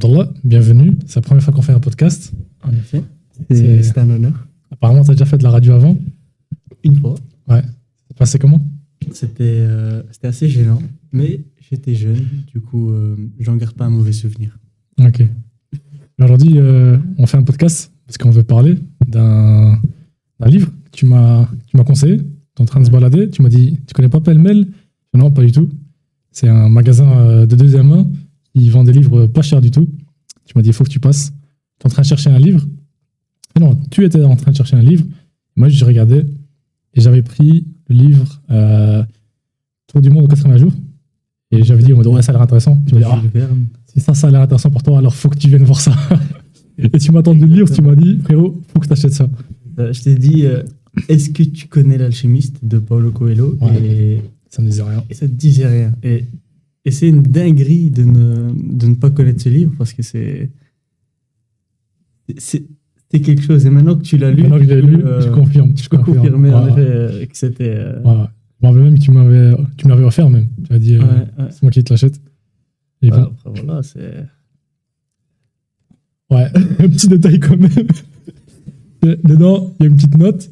Abdallah, bienvenue. C'est la première fois qu'on fait un podcast. En effet, C'est- c'est un honneur. Apparemment, tu as déjà fait de la radio avant. Une fois, Ouais. Ça passait comment? c'était assez gênant, mais j'étais jeune, du coup, j'en garde pas un mauvais souvenir. Ok. Aujourd'hui, on fait un podcast parce qu'on veut parler d'un livre que tu m'as conseillé. Tu es en train de se balader. Tu m'as dit, tu connais pas Pêle-Mêle? Non, pas du tout. C'est un magasin de deuxième main. Ils vendent des livres pas chers du tout. Tu m'as dit, il faut que tu passes. Tu es en train de chercher un livre. Non, tu étais en train de chercher un livre. Moi, je regardais et j'avais pris le livre Tour du monde en 80 jours. Et j'avais dit, ouais, ça a l'air intéressant. Tu m'as dit, ah, Jules Verne. si ça a l'air intéressant pour toi, alors faut que tu viennes voir ça. Et tu m'attends de le lire, tu m'as dit, frérot, faut que tu achètes ça. Je t'ai dit, est-ce que tu connais L'Alchimiste de Paulo Coelho? Ouais. Ça me disait rien. Et ça te disait rien. Et c'est une dinguerie de ne pas connaître ce livre parce que c'est quelque chose. Et maintenant que tu l'as lu, Maintenant que je l'ai lu, je confirme. je peux confirmer en Ouais. effet que c'était. Ouais. Je m'en rappelle même que tu me l'avais offert même. Tu m'as dit, Ouais. c'est moi qui te l'achète. Et bon, Après, voilà, c'est. ouais, un petit détail quand même. Dedans, il y a une petite note.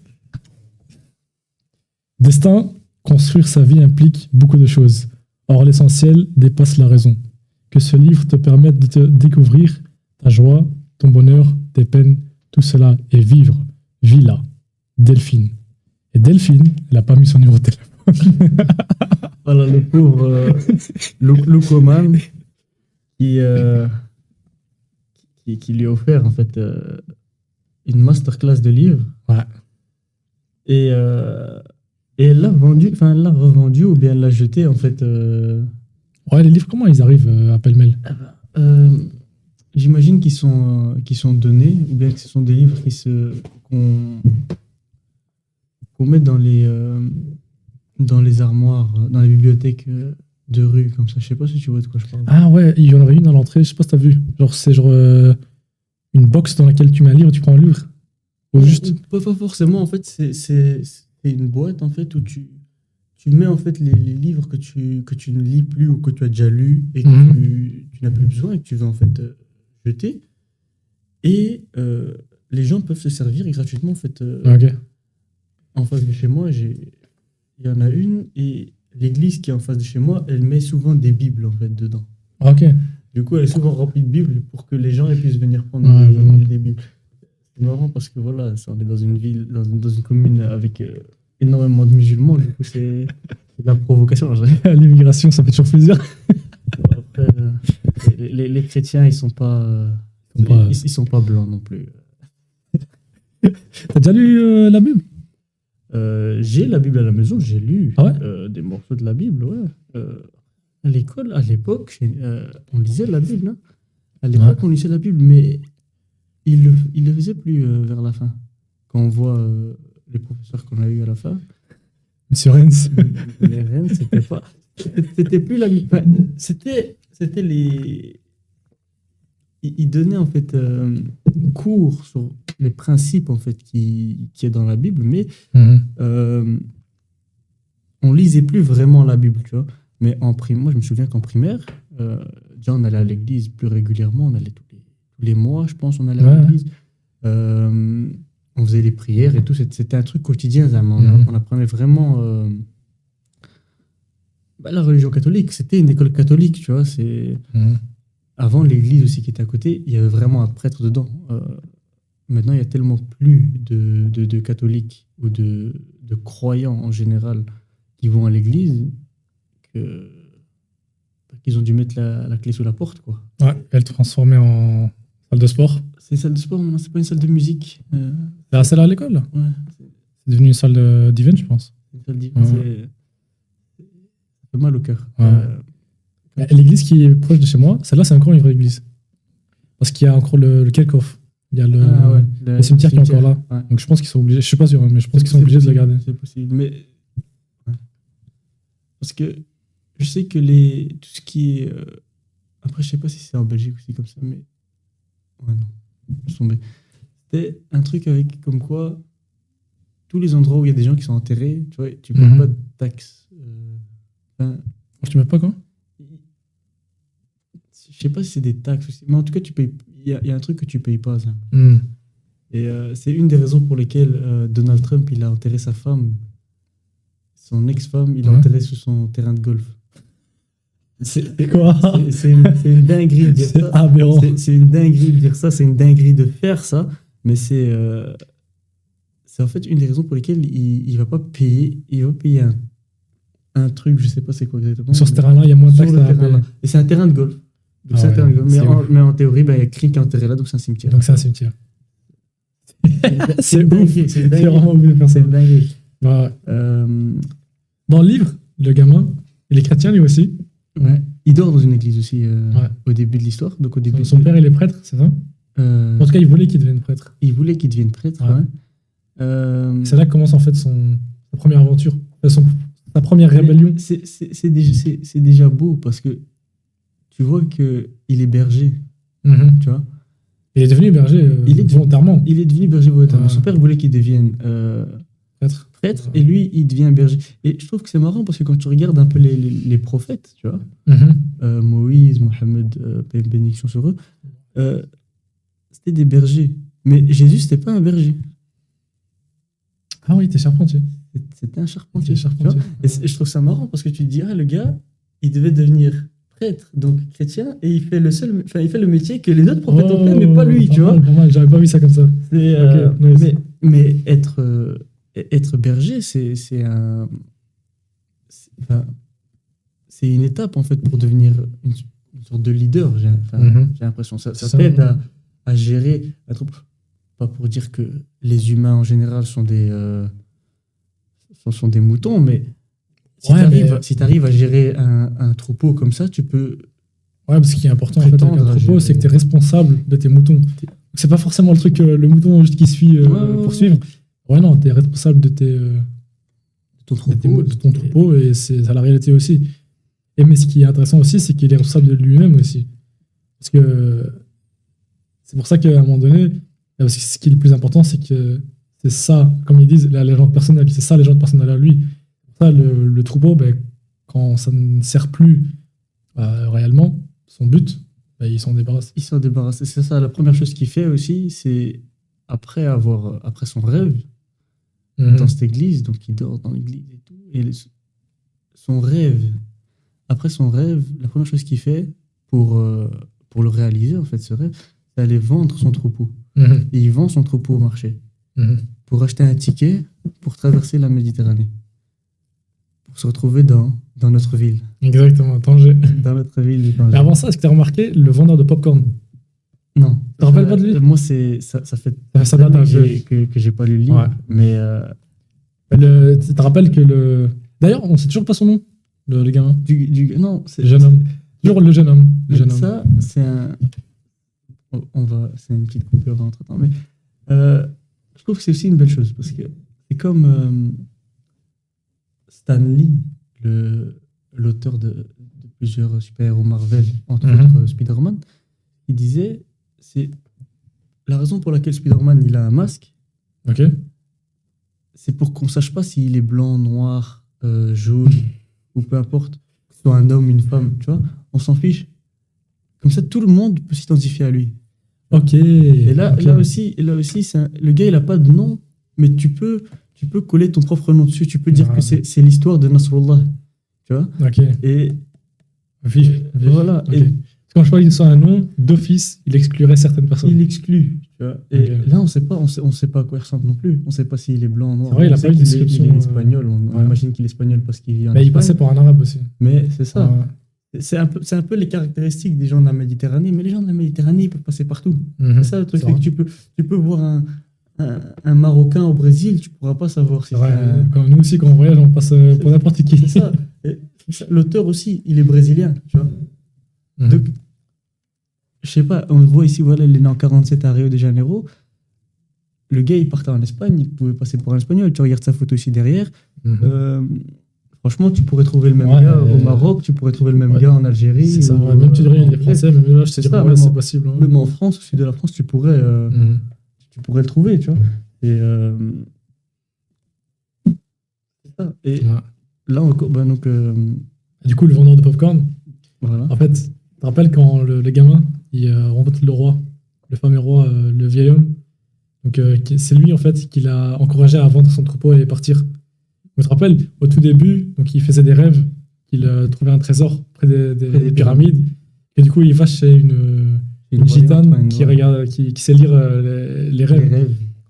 Destin, construire sa vie implique beaucoup de choses. Or, l'essentiel dépasse la raison. Que ce livre te permette de te découvrir ta joie, ton bonheur, tes peines, tout cela, et vivre. Vis-la. Delphine. Et Delphine, elle n'a pas mis son numéro de téléphone. Voilà, le pauvre Lucoman qui lui a offert en fait une masterclass de livres. Ouais. Et elle l'a vendu, enfin elle l'a revendu ou bien elle l'a jeté en fait. Ouais, les livres, comment ils arrivent à pêle-mêle? J'imagine qu'ils sont donnés ou bien que ce sont des livres qu'on met dans les armoires, dans les bibliothèques de rue comme ça. Je sais pas si tu vois de quoi je parle. Ah ouais, il y en avait une à l'entrée, je sais pas si t'as vu. Genre, c'est une box dans laquelle tu mets un livre et tu prends un livre. Ou juste. Pas forcément, en fait, c'est une boîte en fait où tu mets en fait les livres que tu ne lis plus ou que tu as déjà lus et que tu n'as plus besoin et que tu veux en fait jeter. Et les gens peuvent se servir gratuitement en fait. Ok. En face de chez moi, il y en a une et l'église qui est en face de chez moi, elle met souvent des bibles en fait dedans. Ok. Du coup, elle est souvent remplie de bibles pour que les gens puissent venir prendre Ouais, des bibles. C'est marrant parce que voilà, on est dans une ville, dans une commune avec énormément de musulmans. Du coup, c'est de la provocation. L'immigration, ça fait toujours plaisir. Après, les chrétiens, ils sont pas blancs non plus. T'as déjà lu la Bible? J'ai la Bible à la maison, j'ai lu Ah ouais? des morceaux de la Bible, ouais. À l'école, à l'époque, on lisait la Bible. Hein. À l'époque, on lisait la Bible, mais il le faisait plus vers la fin. Quand on voit les professeurs qu'on a eu à la fin, Monsieur Renz. les reines, c'était plus la Bible. Enfin, c'était les. Il donnait en fait cours sur les principes en fait qui est dans la Bible, mais on lisait plus vraiment la Bible, tu vois. Mais moi, je me souviens qu'en primaire, déjà, on allait à l'église plus régulièrement. On allait tous les mois, je pense, on allait à l'église. On faisait les prières et tout. C'était un truc quotidien. On apprenait vraiment la religion catholique. C'était une école catholique, tu vois. Avant, l'église aussi qui était à côté, il y avait vraiment un prêtre dedans. Maintenant, il y a tellement plus de catholiques ou de croyants en général qui vont à l'église qu'ils ont dû mettre la clé sous la porte, quoi. Ouais, elle transformée en salle de sport. C'est une salle de sport maintenant, c'est pas une salle de musique. C'est la salle à l'école, là? Ouais. C'est devenu une salle d'event, je pense. Une salle d'event, ça fait mal au cœur. Ouais. L'église qui est proche de chez moi, celle-là, c'est encore une vraie église. Parce qu'il y a encore le Kerkhof. Il y a le cimetière qui est encore là. Ouais. Donc je pense qu'ils sont obligés, je suis pas sûr, hein, mais je pense qu'ils sont obligés de la garder. C'est possible, mais parce que je sais que tout ce qui est après je sais pas si c'est en Belgique aussi comme ça, mais ouais non, laisse tomber. C'était un truc avec comme quoi tous les endroits où il y a des gens qui sont enterrés, tu vois, tu payes pas de taxes. Tu mets pas quand? je sais pas si c'est des taxes aussi, mais en tout cas, il y a un truc que tu payes pas, ça. Hmm. Et c'est une des raisons pour lesquelles Donald Trump, il a enterré sa femme, son ex-femme, il l'a Ouais. enterré sur son terrain de golf. C'est quoi? C'est une dinguerie de dire C'est ça. aberrant. C'est une dinguerie de dire ça, c'est une dinguerie de faire ça, mais c'est en fait une des raisons pour lesquelles il va pas payer, un truc, je sais pas c'est quoi exactement. Sur ce mais terrain-là, il y a moins de sur taxes le à terrain là. payer. Et c'est un terrain de golf. Donc Ah c'est un ouais, terrain de golf. c'est ouf. Mais en théorie, il y a Kring qui est enterré là, donc c'est un cimetière. Donc c'est un cimetière. C'est une ouf. dinguerie, c'est une C'est dinguerie. vraiment ouf de faire ça. C'est une dinguerie. Ouais. Euh, Dans le livre, le gamin, il est chrétien lui aussi. ouais. Il dort dans une église aussi Ouais. au début de l'histoire. Donc au début, Son père, il est prêtre, c'est ça? euh, En tout cas, il voulait qu'il devienne prêtre. il voulait qu'il devienne prêtre. Ouais. Ouais. C'est là que commence en fait sa première aventure, sa première rébellion. C'est déjà beau parce que tu vois qu'il est berger, Mhm. tu vois. Il est devenu berger Il est volontairement. Il est devenu berger volontairement. Ouais. Son père voulait qu'il devienne Prêtre. prêtre et lui, il devient berger. Et je trouve que c'est marrant parce que quand tu regardes un peu les prophètes, tu vois, Mhm. Moïse, Mohammed, paix et bénédiction sur eux, c'était des bergers. Mais Jésus, c'était pas un berger. Ah oui, t'es charpentier. C'était un charpentier. T'es tu vois. charpentier. Et je trouve ça marrant parce que tu te dis, ah, le gars, il devait devenir prêtre, donc chrétien, et il fait le métier que les autres prophètes ont fait, mais pas lui, tu vois. Pas mal, j'avais pas vu ça comme ça. C'est, Ok, nice. mais être berger, c'est un. Enfin, c'est une étape, en fait, pour devenir une sorte de leader, j'ai Mhm. l'impression. Ça Ça, t'aide à gérer un troupe. Pas pour dire que les humains, en général, sont des moutons, mais si Ouais, tu arrives à gérer un troupeau comme ça, tu peux. Ouais, parce ce qui est important en fait, avec un Prétendre à troupeau, gérer. c'est que tu es responsable de tes moutons. C'est pas forcément le truc, le mouton juste qui suit Ouais, pour suivre. Ouais, non, tu es responsable de ton de ton troupeau et c'est ça la réalité aussi. Mais ce qui est intéressant aussi, c'est qu'il est responsable de lui-même aussi. Parce que c'est pour ça qu'à un moment donné, parce que ce qui est le plus important, c'est que c'est ça, comme ils disent, la légende personnelle. C'est ça, la légende personnelle à lui. Pour ça, le troupeau, ben, quand ça ne sert plus réellement son but, ben, il s'en débarrasse. Il s'en débarrasse. C'est ça, la première chose qu'il fait aussi, c'est après son rêve Mhm. dans cette église, donc il dort dans l'église et tout, et son rêve, après son rêve, la première chose qu'il fait pour le réaliser, en fait, ce rêve, c'est aller vendre son troupeau. Mhm. Et il vend son troupeau au marché Mhm. pour acheter un ticket pour traverser la Méditerranée, pour se retrouver dans notre ville. Exactement, Tanger. Dans notre ville de Tanger. Mais avant ça, est-ce que tu as remarqué le vendeur de popcorn? Non. Tu te rappelles pas de lui? Moi, ça fait Ça date un que j'ai pas lu le livre. Ouais. Mais Tu te rappelles que le. D'ailleurs, on sait toujours pas son nom, le gamin. non, c'est Le jeune homme. Toujours le jeune homme. Le jeune homme. ça, c'est un. C'est une petite coupure entre temps. Mais je trouve que c'est aussi une belle chose parce que c'est comme Stan Lee, l'auteur de plusieurs super-héros Marvel, entre Mhm. autres Spider-Man, il disait c'est la raison pour laquelle Spider-Man il a un masque, Ok. c'est pour qu'on sache pas s'il est blanc, noir, jaune ou peu importe, que ce soit un homme, une femme, tu vois, on s'en fiche. Comme ça, tout le monde peut s'identifier à lui. Ok. Et là, ok. là aussi, le gars, il a pas de nom, mais tu peux coller ton propre nom dessus. Tu peux dire Ouais. que c'est l'histoire de Nasrullah, tu vois. Ok. Et Vif. voilà. Ok. Et Parce que quand je parlais de un nom, d'office, il exclurait certaines personnes. il exclut, tu vois. Et Ok. là, on sait pas à quoi il ressemble non plus. On sait pas s'il est blanc, noir. C'est vrai, il a On sait pas eu de qu'il est- description, Il est espagnol. On ouais. imagine qu'il est espagnol parce qu'il vit en Mais il Espagne. passait pour un arabe aussi. Mais c'est ça. Ouais. C'est un peu les caractéristiques des gens de la Méditerranée. Mais les gens de la Méditerranée, ils peuvent passer partout. Mhm. C'est ça le truc, C'est c'est vrai. que tu peux voir un Marocain au Brésil, tu pourras pas savoir si C'est vrai, c'est un- comme nous aussi, quand on voyage, on passe pour n'importe qui. C'est ça. Et l'auteur aussi, il est brésilien, tu vois. Mhm. Donc, je sais pas, on le voit ici, voilà, il est né en 47 à Rio de Janeiro. Le gars, il partait en Espagne, il pouvait passer pour un Espagnol. Tu regardes sa photo ici derrière. Mhm. Franchement, tu pourrais trouver le même Ouais, gars au Maroc, tu pourrais trouver le même ouais. gars en Algérie. C'est ça, ou, ouais. Même tu dirais, il est en français, même là, je te C'est dirais, ça, ouais, même c'est en- possible. Ouais. Même en France, au sud de la France, tu pourrais Mhm. le trouver, tu vois. Et c'est ça. Et Ouais. là, encore, bah, donc, Du coup, le vendeur de popcorn, voilà. en fait, te rappelles quand le gamin, il rencontre le roi, le fameux roi, le vieil homme. Donc, c'est lui, en fait, qui l'a encouragé à vendre son troupeau et partir. Je te rappelle, au tout début, donc, il faisait des rêves qu'il trouvait un trésor près des pyramides. Et du coup, il va chez une gitane qui sait lire les rêves.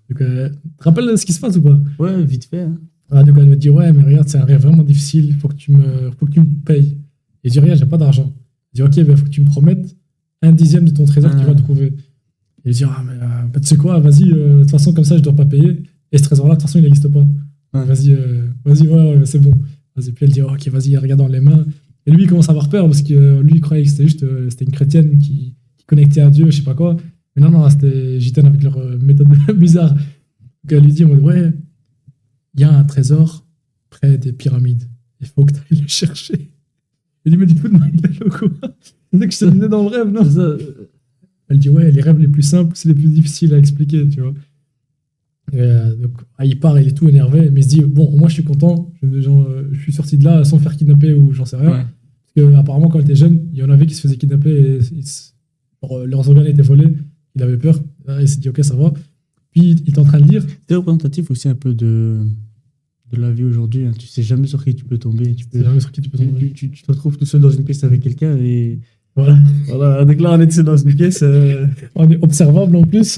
Donc, tu te rappelles ce qui se passe ou pas? Ouais, vite fait. Hein. Ah, donc, elle me dit, ouais, mais regarde, c'est un rêve vraiment difficile, faut que tu me payes. Et je dis, regarde, j'ai pas d'argent. Je dis, ok, ben, faut que tu me promettes 1/10 de ton trésor que tu vas trouver. Et je dis, ah, mais tu sais quoi, vas-y, de toute façon, comme ça, je dois pas payer. Et ce trésor-là, de toute façon, il n'existe pas. Ouais. Vas-y, ouais, c'est bon. Vas-y, puis elle dit, ok, vas-y, regarde dans les mains. Et lui, il commence à avoir peur parce que lui, il croyait que c'était juste c'était une chrétienne qui connectait à Dieu, je sais pas quoi. Mais non, c'était gitane avec leur méthode bizarre. Donc elle lui dit, ouais, il y a un trésor près des pyramides. Il faut que tu ailles le chercher. Il dit, mais du coup, de ma gueule ou quoi? C'est ça que je t'ai donné dans le rêve, non ça... Elle dit, ouais, les rêves les plus simples, c'est les plus difficiles à expliquer, tu vois. Donc, il part, il est tout énervé, mais il se dit, bon, moi je suis content, je suis sorti de là sans faire kidnapper ou j'en sais rien. Ouais. Parce que apparemment, quand il était jeune, il y en avait qui se faisaient kidnapper et leurs organes étaient volés. Il avait peur, il s'est dit, ok, ça va. Puis il est en train de lire. C'est représentatif aussi un peu de la vie aujourd'hui. Hein. Tu sais jamais sur qui tu peux tomber. Tu te retrouves tout seul dans une pièce avec quelqu'un et. Voilà. Donc là, on est dans une pièce. On est observable en plus.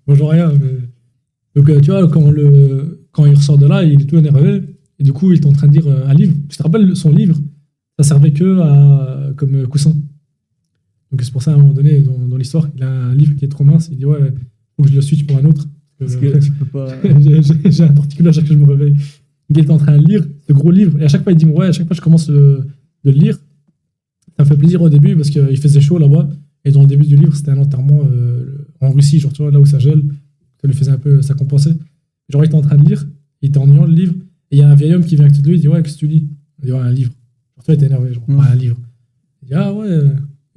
Moi, je vois rien. Mais... Donc, tu vois, quand il ressort de là, il est tout énervé. Et du coup, il est en train de lire un livre. Je te rappelle, son livre, ça servait comme coussin. Donc, c'est pour ça, à un moment donné, dans l'histoire, il a un livre qui est trop mince. Il dit, ouais, faut que je le switch pour un autre. Parce que tu peux pas. J'ai un particulier à chaque fois que je me réveille. Il est en train de lire ce gros livre. Et à chaque fois, il dit, ouais, à chaque fois que je commence de le lire, ça me fait plaisir au début parce qu'il faisait chaud là-bas. Et dans le début du livre, c'était un enterrement en Russie, genre, tu vois, là où ça gèle. Ça lui faisait un peu, ça compensait. Genre, il était en train de lire, il était ennuyant le livre. Et il y a un vieil homme qui vient à côté de lui, il dit, ouais, qu'est-ce que tu lis? Il dit, ouais, un livre. Genre, toi, il était énervé, genre, ouais, un livre. Il dit, ah ouais,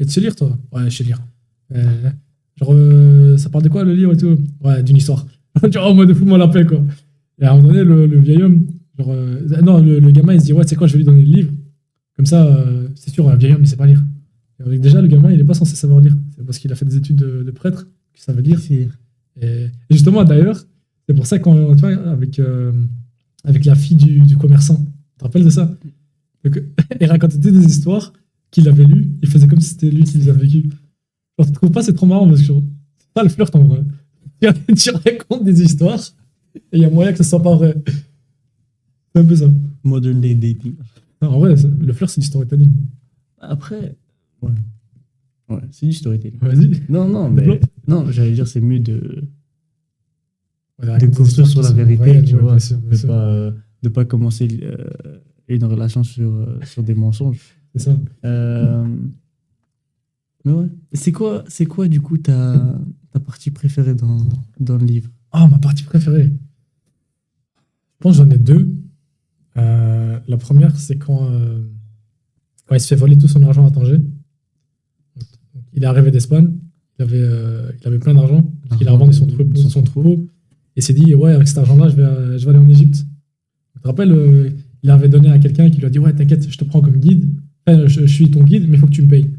et tu sais lire, toi? Ouais, je sais lire. Ça parle de quoi le livre et tout? Ouais, d'une histoire. Genre, en mode fous-moi la paix, quoi. Et à un moment donné, le vieil homme, genre, non, le gamin, il se dit, ouais, tu sais quoi, je vais lui donner le livre. Comme ça, c'est sûr, un vieil homme, il sait pas lire. Et déjà, le gamin, il est pas censé savoir lire. C'est parce qu'il a fait des études de prêtre qu'il savait lire. Et justement, d'ailleurs, c'est pour ça qu'on, tu vois, avec la fille du commerçant, tu te rappelles de ça? Donc, il racontait des histoires qu'il avait lues, il faisait comme si c'était lui qui les avait vécues. Genre, tu trouves pas, c'est trop marrant parce que c'est pas le flirt en vrai. Tu racontes des histoires et il y a moyen que ce soit pas vrai. C'est un peu ça. Modern day dating. Non, en vrai, le flirt, c'est du storytelling. Après, ouais, c'est du storytelling. Vas-y. Non, mais non, j'allais dire, c'est mieux de construire sur la vérité, réelles, tu vois. De pas commencer une relation sur des mensonges. C'est ça. Mais ouais. C'est quoi du coup ta partie préférée dans le livre? Ah, ma partie préférée. Je pense que j'en ai deux. La première, c'est quand il se fait voler tout son argent à Tanger. Il est arrivé d'Espagne, il avait plein d'argent, il a revendu son troupeau, et s'est dit, ouais, avec cet argent-là, je vais aller en Égypte. Tu te rappelles, il avait donné à quelqu'un qui lui a dit, ouais, t'inquiète, je te prends comme guide, enfin, je suis ton guide, mais il faut que tu me payes.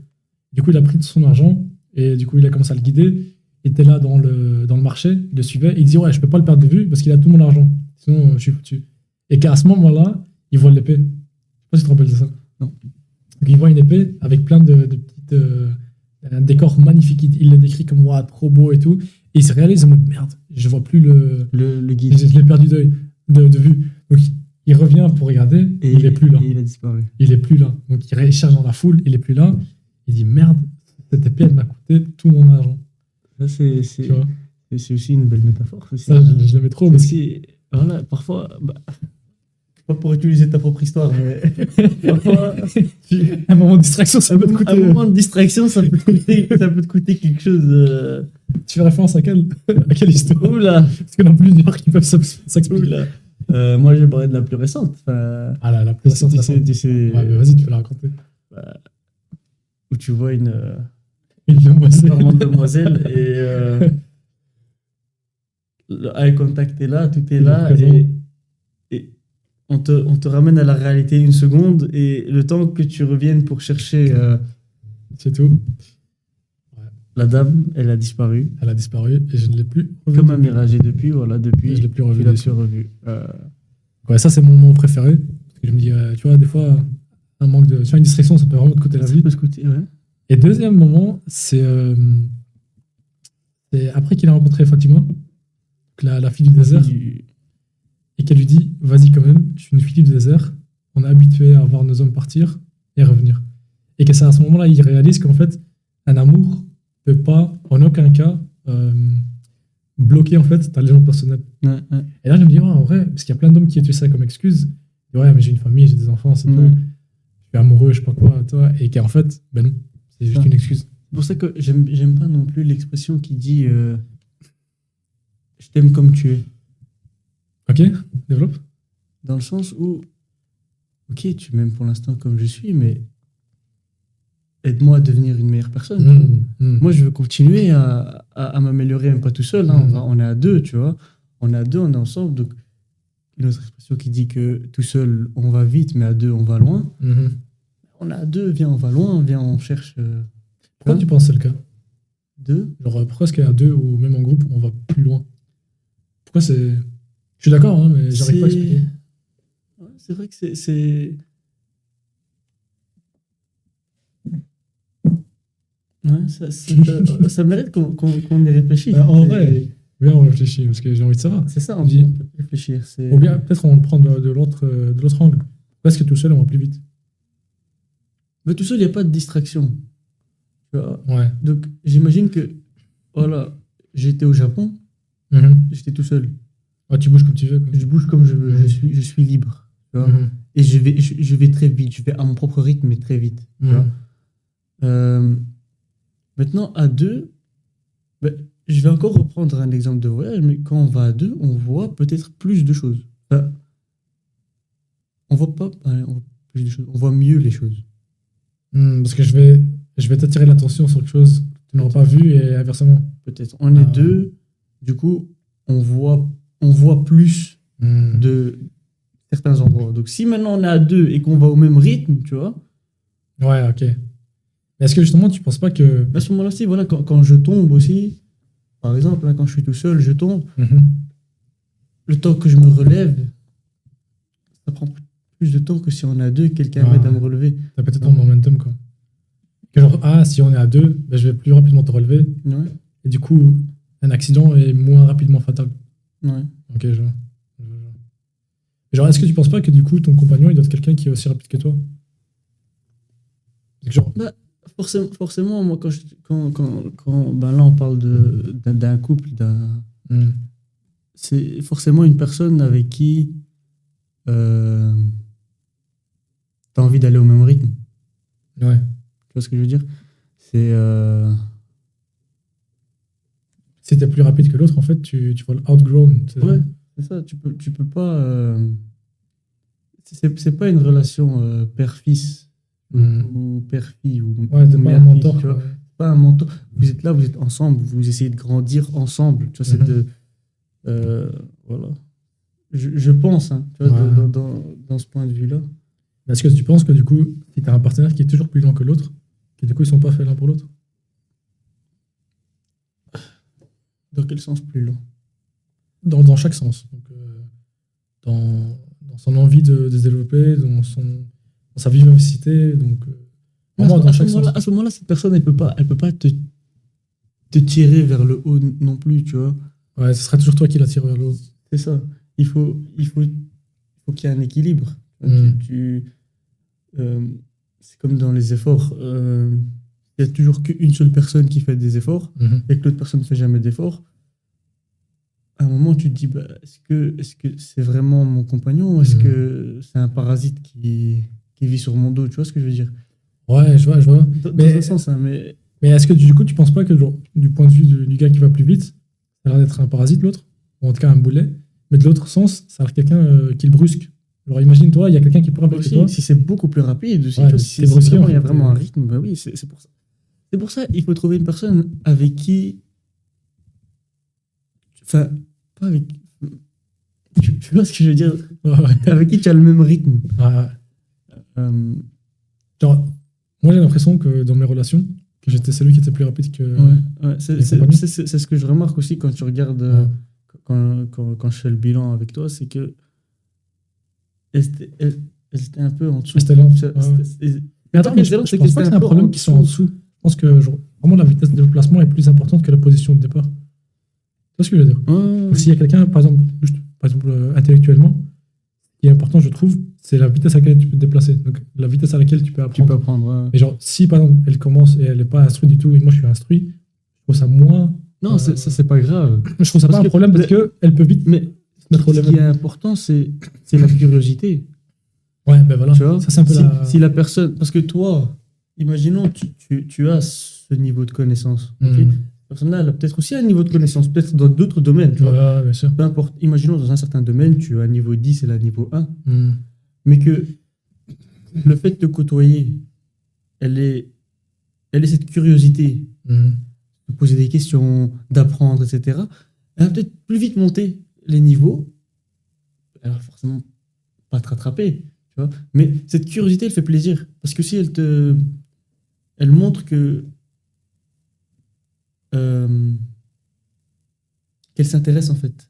Du coup, il a pris tout son argent, et du coup, il a commencé à le guider, il était là dans le marché, il le suivait, et il dit, ouais, je peux pas le perdre de vue, parce qu'il a tout mon argent, sinon je suis foutu. Et qu'à ce moment-là, il voit l'épée. Je sais pas si tu te rappelles de ça. Non. Donc, il voit une épée avec plein de petites... un décor magnifique, il le décrit comme wow, trop beau et tout. Et il se réalise en mode merde, je vois plus le guide. Je l'ai perdu de vue. Donc il revient pour regarder et il est plus là. Et il a disparu. Il est plus là. Donc il cherche dans la foule, il est plus là. Il dit merde, cette épée elle m'a coûté tout mon argent. Ça c'est aussi une belle métaphore. Ça je l'aimais trop. Parce que voilà, parfois. Pas pour utiliser ta propre histoire, mais parfois, un moment de distraction, ça peut te coûter. Un moment de distraction, ça peut te coûter quelque chose. Tu fais référence à quelle histoire? Oula. Parce qu'il y en a plusieurs qui peuvent s'expliquer. Moi, j'ai parlé de la plus récente. La plus récente. Tu sais, ouais, vas-y, tu peux la raconter. Où tu vois une demoiselle et le eye contact est là, tout est là et on te ramène à la réalité une seconde et le temps que tu reviennes pour chercher c'est tout. La dame, elle a disparu. Elle a disparu et je ne l'ai plus revue. Comme un mirage. Et depuis, depuis, je l'ai plus revue. tu l'as plus revue. Ouais, ça, c'est mon moment préféré. Parce que je me dis, tu vois, des fois, un manque de. Tu vois, une distraction, ça peut vraiment te coûter la vie. peut se coûter, ouais. Et deuxième moment, c'est après qu'il a rencontré Fatima, donc la fille du désert, et qu'elle lui dit, vas-y quand même, je suis une fille du désert, on est habitué à voir nos hommes partir et revenir. Et que c'est à ce moment-là, il réalise qu'en fait, un amour ne peut pas, en aucun cas, bloquer en fait ta légende personnelle. Ouais. Et là, je me dis, en vrai, parce qu'il y a plein d'hommes qui utilisent ça comme excuse. Ouais, mais j'ai une famille, j'ai des enfants, c'est tout. Je suis amoureux, je sais pas quoi, toi. Et qu'en fait, ben non, c'est juste une excuse. C'est pour ça que j'aime pas non plus l'expression qui dit je t'aime comme tu es. Ok, développe. Dans le sens où, ok, tu m'aimes pour l'instant comme je suis, mais aide-moi à devenir une meilleure personne. Moi, je veux continuer à m'améliorer, même pas tout seul. Hein. On est à deux, tu vois. On est à deux, on est ensemble. Donc, une autre expression qui dit que tout seul, on va vite, mais à deux, on va loin. On est à deux, viens, on va loin, viens, on cherche. Pourquoi tu penses que c'est le cas? Deux. Genre, pourquoi est-ce qu'à deux ou même en groupe, on va plus loin? Pourquoi c'est. Je suis d'accord, hein, mais j'arrive pas à expliquer. Ouais, c'est vrai que c'est. Ouais, ça mérite qu'on y réfléchisse. En vrai, viens, on réfléchit, parce que j'ai envie de savoir. C'est ça, on peut réfléchir. Ou bien, peut-être on le prend de l'autre angle. Pourquoi est-ce que tout seul, on va plus vite? Mais tout seul, il n'y a pas de distraction. Tu vois. Ouais. Donc, j'imagine que, voilà, j'étais au Japon, j'étais tout seul. Ah, tu bouges comme tu veux, quoi. Je bouge comme je veux, je suis libre. Tu vois. Et je vais très vite, je vais à mon propre rythme, mais très vite. Tu vois. Maintenant, à deux, ben, je vais encore reprendre un exemple de voyage, mais quand on va à deux, on voit peut-être plus de choses. Enfin, on voit pas plus de choses, on voit mieux les choses. Parce que je vais t'attirer l'attention sur quelque chose que tu n'auras pas vu et inversement. Peut-être. On est deux, du coup, on voit plus de certains endroits. Donc, si maintenant on est à deux et qu'on va au même rythme, tu vois. Ouais, ok. Mais est-ce que justement, tu penses pas que. À ce moment-là, si, voilà, quand je tombe aussi, par exemple, là, quand je suis tout seul, je tombe. Le temps que je me relève, ça prend plus de temps que si on est à deux, quelqu'un m'aide à me relever. T'as peut-être ton momentum, quoi. Que genre, si on est à deux, ben, je vais plus rapidement te relever. Ouais. Et du coup, un accident est moins rapidement fatal. Ouais. Ok, je vois. Genre, est-ce que tu penses pas que du coup, ton compagnon, il doit être quelqu'un qui est aussi rapide que toi? Genre... Bah, forcément, moi, quand ben là, on parle d'un couple, c'est forcément une personne avec qui tu as envie d'aller au même rythme. Ouais. Tu vois ce que je veux dire? C'est. Si t'es plus rapide que l'autre, en fait, tu vas l'outgrown. Ouais, c'est ça. Tu peux pas. C'est pas une relation père-fils ou père-fille. Ouais, t'es pas un mentor. Tu vois, pas un mentor. Vous êtes là, vous êtes ensemble, vous essayez de grandir ensemble. Tu vois, c'est de. Voilà. Je pense, hein, tu vois, dans ce point de vue-là. Est-ce que tu penses que du coup, si tu as un partenaire qui est toujours plus lent que l'autre, que du coup, ils sont pas faits l'un pour l'autre? Dans quel sens plus lent? Dans chaque sens. Donc, dans son envie de se développer, dans sa vivacité. Donc, à ce moment-là, cette personne, elle peut pas te tirer vers le haut non plus, tu vois. Ouais, ce sera toujours toi qui la tire vers le haut. C'est ça. Il faut qu'il y ait un équilibre. C'est comme dans les efforts. Il y a toujours qu'une seule personne qui fait des efforts et que l'autre personne ne fait jamais d'efforts. À un moment, tu te dis, bah, est-ce que c'est vraiment mon compagnon ou est-ce que c'est un parasite qui vit sur mon dos? Tu vois ce que je veux dire? Ouais, je vois. Dans un sens, hein, mais est-ce que du coup, tu penses pas que genre, du point de vue du gars qui va plus vite, ça a l'air d'être un parasite, l'autre? Ou en tout cas un boulet. Mais de l'autre sens, ça a l'air quelqu'un qui le brusque. Alors imagine-toi, il y a quelqu'un qui est plus rapide que toi. Si c'est beaucoup plus rapide, si c'est brusqué, il y a vraiment un rythme, bah oui, c'est pour ça. C'est pour ça il faut trouver une personne avec qui. Enfin, pas avec. Tu vois ce que je veux dire? Ouais. Avec qui tu as le même rythme. Genre, Moi, j'ai l'impression que dans mes relations, que j'étais celui qui était plus rapide que les compagnons. C'est ce que je remarque aussi quand tu regardes, Ouais. quand je fais le bilan avec toi, c'est que elles étaient un peu en dessous. C'était lent. C'est- Ouais, ouais. c'est- Mais attends, mais je c'est pense pas que c'est un problème qu'ils sont en dessous. Je pense que vraiment la vitesse de déplacement est plus importante que la position de départ. C'est ce que je veux dire. Donc, s'il y a quelqu'un, par exemple, intellectuellement, ce qui est important, je trouve, c'est la vitesse à laquelle tu peux te déplacer. Donc, la vitesse à laquelle tu peux tu peux apprendre. apprendre. Ouais. Mais genre, si par exemple, elle commence et elle n'est pas instruite du tout, et moi je suis instruit, je trouve ça moins. Non, ça, c'est pas grave. Je trouve ça Parce pas un que problème parce qu'elle peut vite Mais se mettre au ce qui level. est important, c'est la curiosité. Ouais, ben voilà. Tu vois, Ça, c'est un peu si la personne. Parce que toi, imaginons, tu as ce niveau de connaissance. Ok. Mhm. La personne-là, elle a peut-être aussi un niveau de connaissance, peut-être dans d'autres domaines. Tu vois. Ouais, bien sûr. Peu importe. Imaginons, dans un certain domaine, tu as un niveau 10 et là, niveau 1. Mhm. Mais que le fait de te côtoyer, elle est cette curiosité Mhm. de poser des questions, d'apprendre, etc. Elle va peut-être plus vite monter les niveaux. Elle va forcément pas te rattraper. Tu vois. Mais cette curiosité, elle fait plaisir. Parce que si elle montre que qu'elle s'intéresse en fait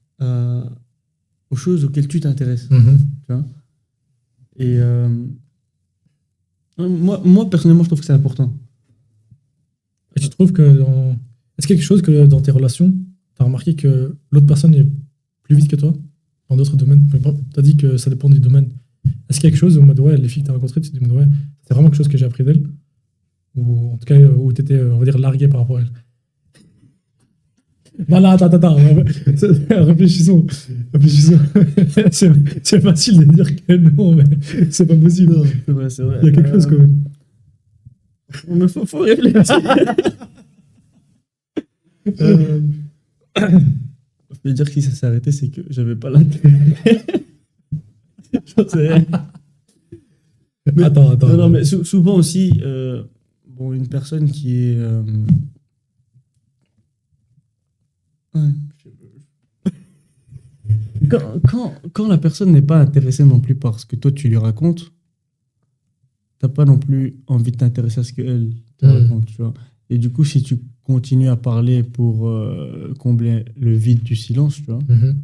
aux choses auxquelles tu t'intéresses. Mhm. Tu vois. Et moi, personnellement, je trouve que c'est important. Et tu trouves que dans. Est-ce qu'il y a quelque chose que dans tes relations, tu as remarqué que l'autre personne est plus vite que toi dans d'autres domaines? Tu as dit que ça dépend du domaine. Est-ce qu'il y a quelque chose où, en mode, ouais, les filles que tu as rencontrées, tu te dis, ouais, c'est vraiment quelque chose que j'ai appris d'elles? Ou en tout cas, où tu étais, on va dire, largué par rapport à elle? Non, non, attends. Réfléchissons. C'est facile de dire que non, mais c'est pas possible. C'est vrai, c'est vrai. Il y a quelque chose quand même. Mais faut réfléchir. Euh, Je peux dire que si ça s'est arrêté, c'est que j'avais pas l'intérêt. J'en sais rien. Mais- attends. Non, mais souvent aussi, bon, une personne qui est. Ouais. Quand la personne n'est pas intéressée non plus par ce que toi tu lui racontes, t'as pas non plus envie de t'intéresser à ce qu'elle te raconte, tu vois. Et du coup, si tu continues à parler pour combler le vide du silence, tu vois, Mhm.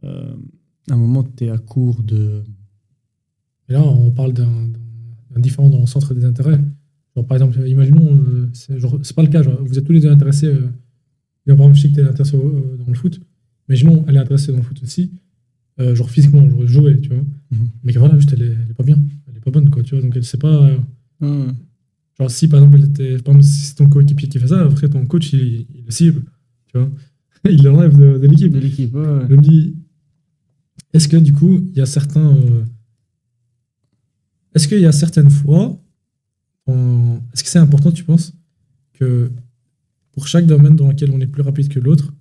à un moment, tu es à court de. Et là, on parle d'un différent dans le centre des intérêts. Genre, par exemple, imaginons, c'est pas le cas, genre, vous êtes tous les deux intéressés. Par exemple, je sais que tu es intéressé dans le foot. Imaginons, elle est intéressée dans le foot aussi. Genre physiquement, genre jouer, tu vois. Mhm. Mais que voilà, juste, elle est pas bien. Elle est pas bonne, quoi, tu vois. Donc, elle sait pas. Ouais. Genre, si par exemple, par exemple, si c'est ton coéquipier qui fait ça, après, ton coach, il le cible, tu vois. Il l'enlève de l'équipe. De l'équipe, ouais. Je me dis, est-ce que du coup, il y a certains. Est-ce qu'il y a certaines fois, est-ce que c'est important, tu penses, que pour chaque domaine dans lequel on est plus rapide que l'autre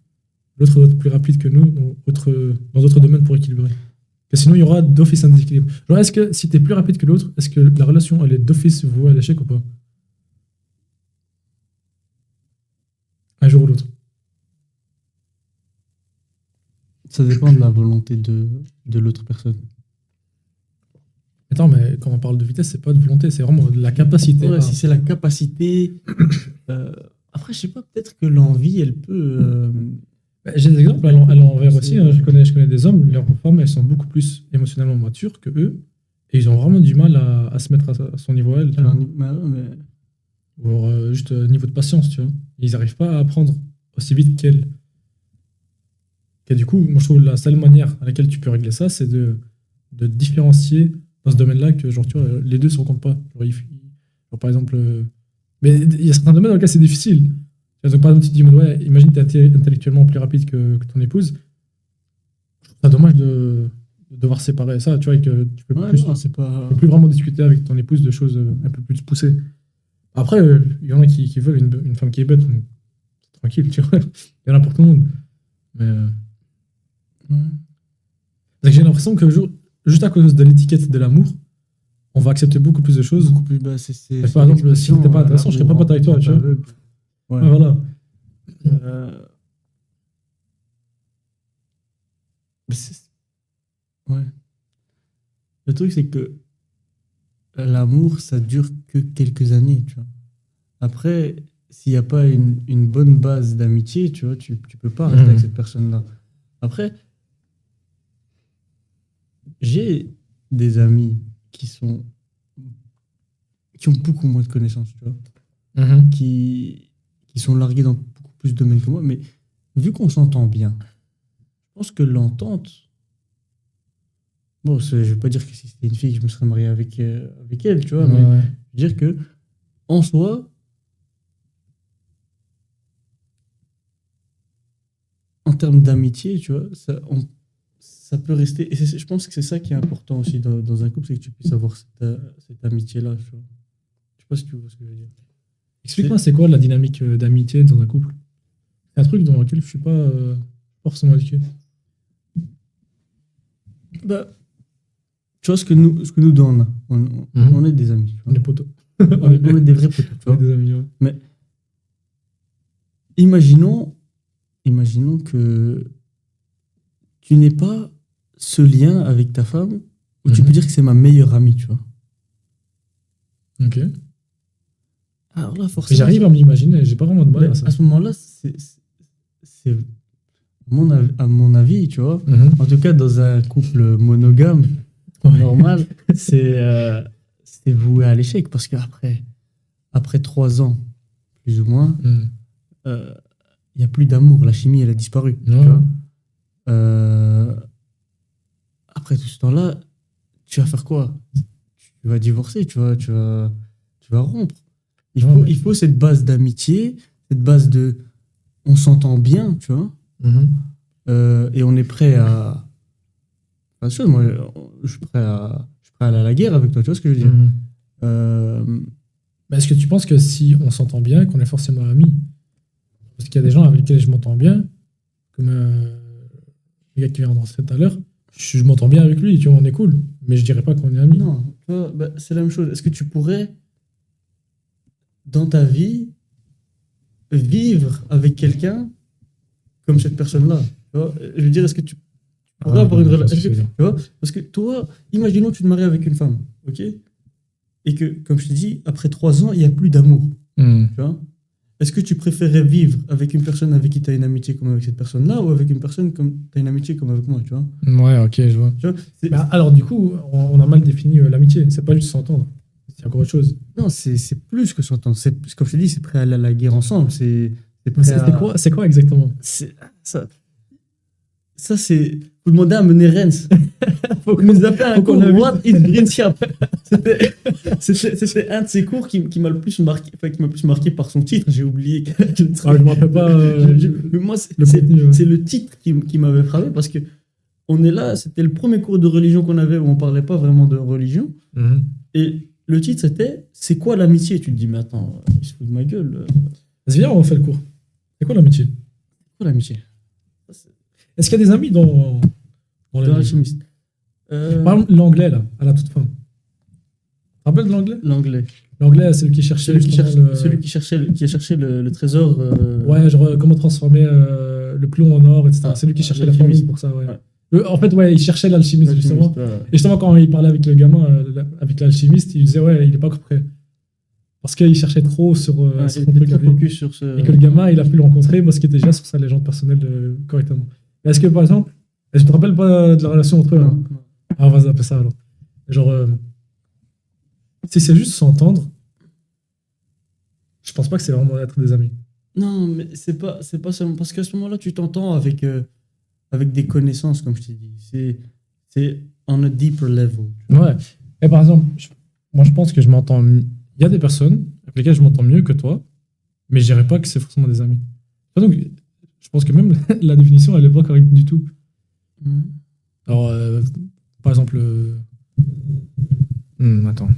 doit être plus rapide que nous dans d'autres domaines pour équilibrer? Que sinon, il y aura d'office un déséquilibre. Genre, est-ce que si tu es plus rapide que l'autre, est-ce que la relation, elle est d'office vouée à l'échec ou pas? Un jour ou l'autre. Ça dépend de la volonté de l'autre personne. Attends, mais quand on parle de vitesse, c'est pas de volonté, c'est vraiment de la capacité. Ouais, si c'est la capacité. Après, je sais pas, peut-être que l'envie, elle peut. J'ai des exemples à l'envers C'est- aussi. Hein. Je connais des hommes, leurs femmes, elles sont beaucoup plus émotionnellement matures que eux. Et ils ont vraiment du mal à se mettre à son niveau à elles. Tu vois. Ou alors, juste niveau de patience, tu vois. Ils n'arrivent pas à apprendre aussi vite qu'elles. Et du coup, moi, je trouve la seule manière à laquelle tu peux régler ça, c'est de différencier dans ce domaine-là que, genre, tu vois, les deux ne se rencontrent pas. Genre, par exemple, mais il y a certains domaines dans lesquels c'est difficile. Donc, par exemple, tu te dis, ouais, imagine que tu es intellectuellement plus rapide que ton épouse. Je trouve ça dommage de devoir séparer ça, tu vois, et que tu peux plus, non, c'est pas. tu peux plus vraiment discuter avec ton épouse de choses un peu plus poussées. Après, il y en a qui veulent une femme qui est bête, donc c'est tranquille, tu vois. Il y en a pour tout le monde. Mais donc, j'ai l'impression que juste à cause de l'étiquette de l'amour, on va accepter beaucoup plus de choses. Beaucoup plus bas. Par exemple, si t'étais pas intéressant, je serais pas pote avec toi, tu vois. Ouais. Ouais, voilà. Mais ouais. Le truc, c'est que l'amour, ça dure que quelques années, tu vois. Après, s'il n'y a pas une bonne base d'amitié, tu vois, tu peux pas rester avec cette personne-là. Après, j'ai des amis qui ont beaucoup moins de connaissances, tu vois, qui sont largués dans beaucoup plus de domaines que moi, mais vu qu'on s'entend bien, je pense que l'entente, bon, je vais pas dire que si c'était une fille, je me serais marié avec elle, tu vois, mais Ouais. je veux dire que, en soi, en termes d'amitié, tu vois, ça peut rester. Et je pense que c'est ça qui est important aussi dans un couple, c'est que tu puisses avoir cette amitié-là, tu vois. Je sais pas si tu vois ce que je veux dire. Explique-moi, c'est quoi la dynamique d'amitié dans un couple? C'est un truc dans lequel je suis pas forcément éduqué. Bah, tu vois, ce que nous deux, on est des amis. Tu vois. On est potos. On est des vrais potos, tu On est vois. des amis, ouais. Mais imaginons que tu n'aies pas ce lien avec ta femme où tu peux dire que c'est ma meilleure amie, tu vois. Ok. Alors là, Mais forcément. j'arrive à m'imaginer, j'ai pas vraiment de mal à ça. À ce moment-là, c'est à mon avis, tu vois. En tout cas, dans un couple monogame, normal, c'est voué à l'échec parce qu'après 3 ans, plus ou moins, il n'y a plus d'amour. La chimie, elle a disparu. Tu vois. Après tout ce temps-là, tu vas faire quoi? Tu vas divorcer, tu vas rompre. Il faut cette base d'amitié, cette base de on s'entend bien, tu vois. Et on est prêt à. Enfin, moi, je suis prêt à aller à la guerre avec toi, tu vois ce que je veux dire. Mais est-ce que tu penses que si on s'entend bien, qu'on est forcément amis? Parce qu'il y a des gens avec lesquels je m'entends bien, comme le gars qui vient d'entrer tout à l'heure, je m'entends bien avec lui, tu vois, on est cool, mais je dirais pas qu'on est amis. Non, tu vois, c'est la même chose. Est-ce que tu pourrais, dans ta vie, vivre avec quelqu'un comme cette personne-là? Tu vois, je veux dire, est-ce que tu pourrais avoir une relation? Tu vois, parce que toi, imaginons que tu te maries avec une femme, ok? Et que, comme je te dis, après 3 ans, il n'y a plus d'amour. Tu vois? Est-ce que tu préférais vivre avec une personne avec qui tu as une amitié comme avec cette personne-là ou avec une personne comme tu as une amitié comme avec moi, tu vois? Ouais, ok, je vois. Tu vois, bah, alors, du coup, on a mal défini l'amitié. C'est pas juste s'entendre. C'est encore autre chose. Non, c'est plus que s'entendre. Comme je te dis, c'est prêt à aller à la guerre ensemble. C'est quoi exactement? Ça, c'est. Faut demander à Menérens. Faut nous appeler un cours. What is Brinciap? C'était un de ces cours qui m'a le plus marqué, enfin, qui m'a le plus marqué par son titre. J'ai oublié. Je me rappelle pas. Mais moi, contenu, c'est le titre qui m'avait frappé parce que on est là. C'était le premier cours de religion qu'on avait où on parlait pas vraiment de religion. Et le titre, c'était c'est quoi l'amitié? Tu te dis, mais attends, il se fout de ma gueule. Vas-y, viens, on refait le cours. C'est quoi l'amitié? C'est quoi l'amitié? Est-ce qu'il y a des amis dans l'alchimiste? Par exemple, l'anglais, là, à la toute fin. Tu te rappelles de l'anglais? L'anglais, c'est celui qui cherchait qui a cherché le trésor. Ouais, genre comment transformer le plomb en or, etc. C'est lui qui cherchait la formule pour ça, ouais. En fait, ouais, il cherchait l'alchimiste, justement. Et justement, quand il parlait avec le gamin, avec l'alchimiste, il disait, ouais, il est pas encore prêt. Parce qu'il cherchait trop sur son truc. Focus sur ce... Et que le gamin, il a pu le rencontrer, parce qu'il était déjà sur sa légende personnelle correctement. Mais est-ce que, par exemple, est-ce que tu te rappelles pas de la relation entre eux? Non. Ah, on va zapper ça, alors. Genre, si c'est juste s'entendre, je pense pas que c'est vraiment être des amis. Non, mais c'est pas seulement... Parce qu'à ce moment-là, tu t'entends avec des connaissances, comme je t'ai dit. C'est on a deeper level. Ouais. Et par exemple, moi, je pense que je m'entends... Il y a des personnes avec lesquelles je m'entends mieux que toi, mais je dirais pas que c'est forcément des amis. Donc, je pense que même la définition, elle est pas correcte du tout. Alors, par exemple... attends.